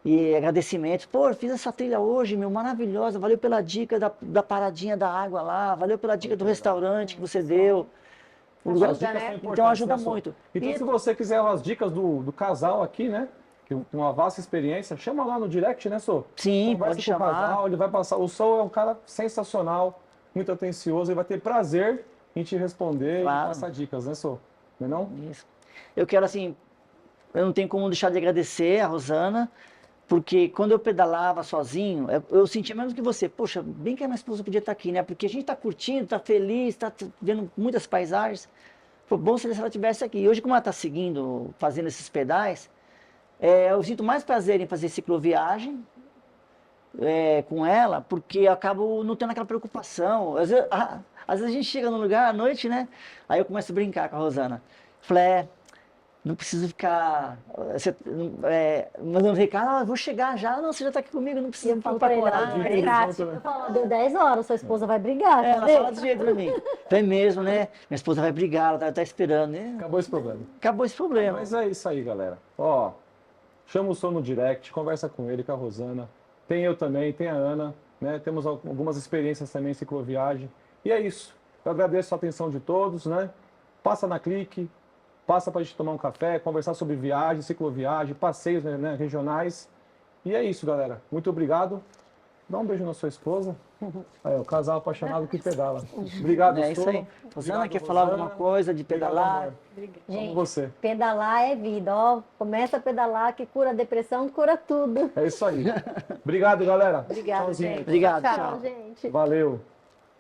e agradecimentos. Pô, eu fiz essa trilha hoje, meu, maravilhosa. Valeu pela dica da paradinha da água lá. Valeu pela dica do restaurante que você deu. O lugar- As dicas são Então importantes, ajuda né, Sou? muito. Então, E- se você quiser as dicas do casal aqui, né, que tem uma vasta experiência, chama lá no direct, né, Sou? Sim, Conversa pode com o chamar. casal, ele vai passar. O Sou é um cara sensacional, muito atencioso, ele vai ter prazer em te responder Claro. e passar dicas, né, Sou? Não é não? Isso. Eu quero, assim, eu não tenho como deixar de agradecer a Rosana, porque quando eu pedalava sozinho, eu sentia menos que você. Poxa, bem que a minha esposa podia estar aqui, né? Porque a gente está curtindo, está feliz, está vendo muitas paisagens. Foi bom se ela estivesse aqui. E hoje, como ela está seguindo, fazendo esses pedais, eu sinto mais prazer em fazer cicloviagem com ela, porque eu acabo não tendo aquela preocupação. Às vezes a gente chega num lugar à noite, né? Aí eu começo a brincar com a Rosana. Falei, não preciso ficar mandando recado, eu vou chegar já. Não, você já está aqui comigo, não precisa me falo pra ele, procurar. Dica é de prático. volta, né? Eu falo, deu 10 horas, sua esposa vai brigar. Ela tá fala vendo? desse jeito pra mim. É mesmo, né? Minha esposa vai brigar, ela tá esperando, né? Acabou esse problema. Acabou esse problema. Mas é isso aí, galera. Ó, chama o Sou no direct, conversa com ele, com a Rosana. Tem eu também, tem a Ana, né? Temos algumas experiências também em cicloviagem. E é isso. Eu agradeço a atenção de todos, né? Passa na Clique, passa pra gente tomar um café, conversar sobre viagem, cicloviagem, passeios, né, regionais. E é isso, galera. Muito obrigado. Dá um beijo na sua esposa. Aí, o casal apaixonado que pedala. Obrigado, É isso Sou. aí. Rosana, Obrigado, quer falar Rosana. alguma coisa de Obrigado, pedalar? amor. Amo Gente, você. pedalar é vida, ó. Começa a pedalar que cura a depressão, cura tudo. É isso aí. Obrigado, galera. Obrigada, Tchauzinho. gente. Obrigado, Tchau. tchau. Gente. Valeu.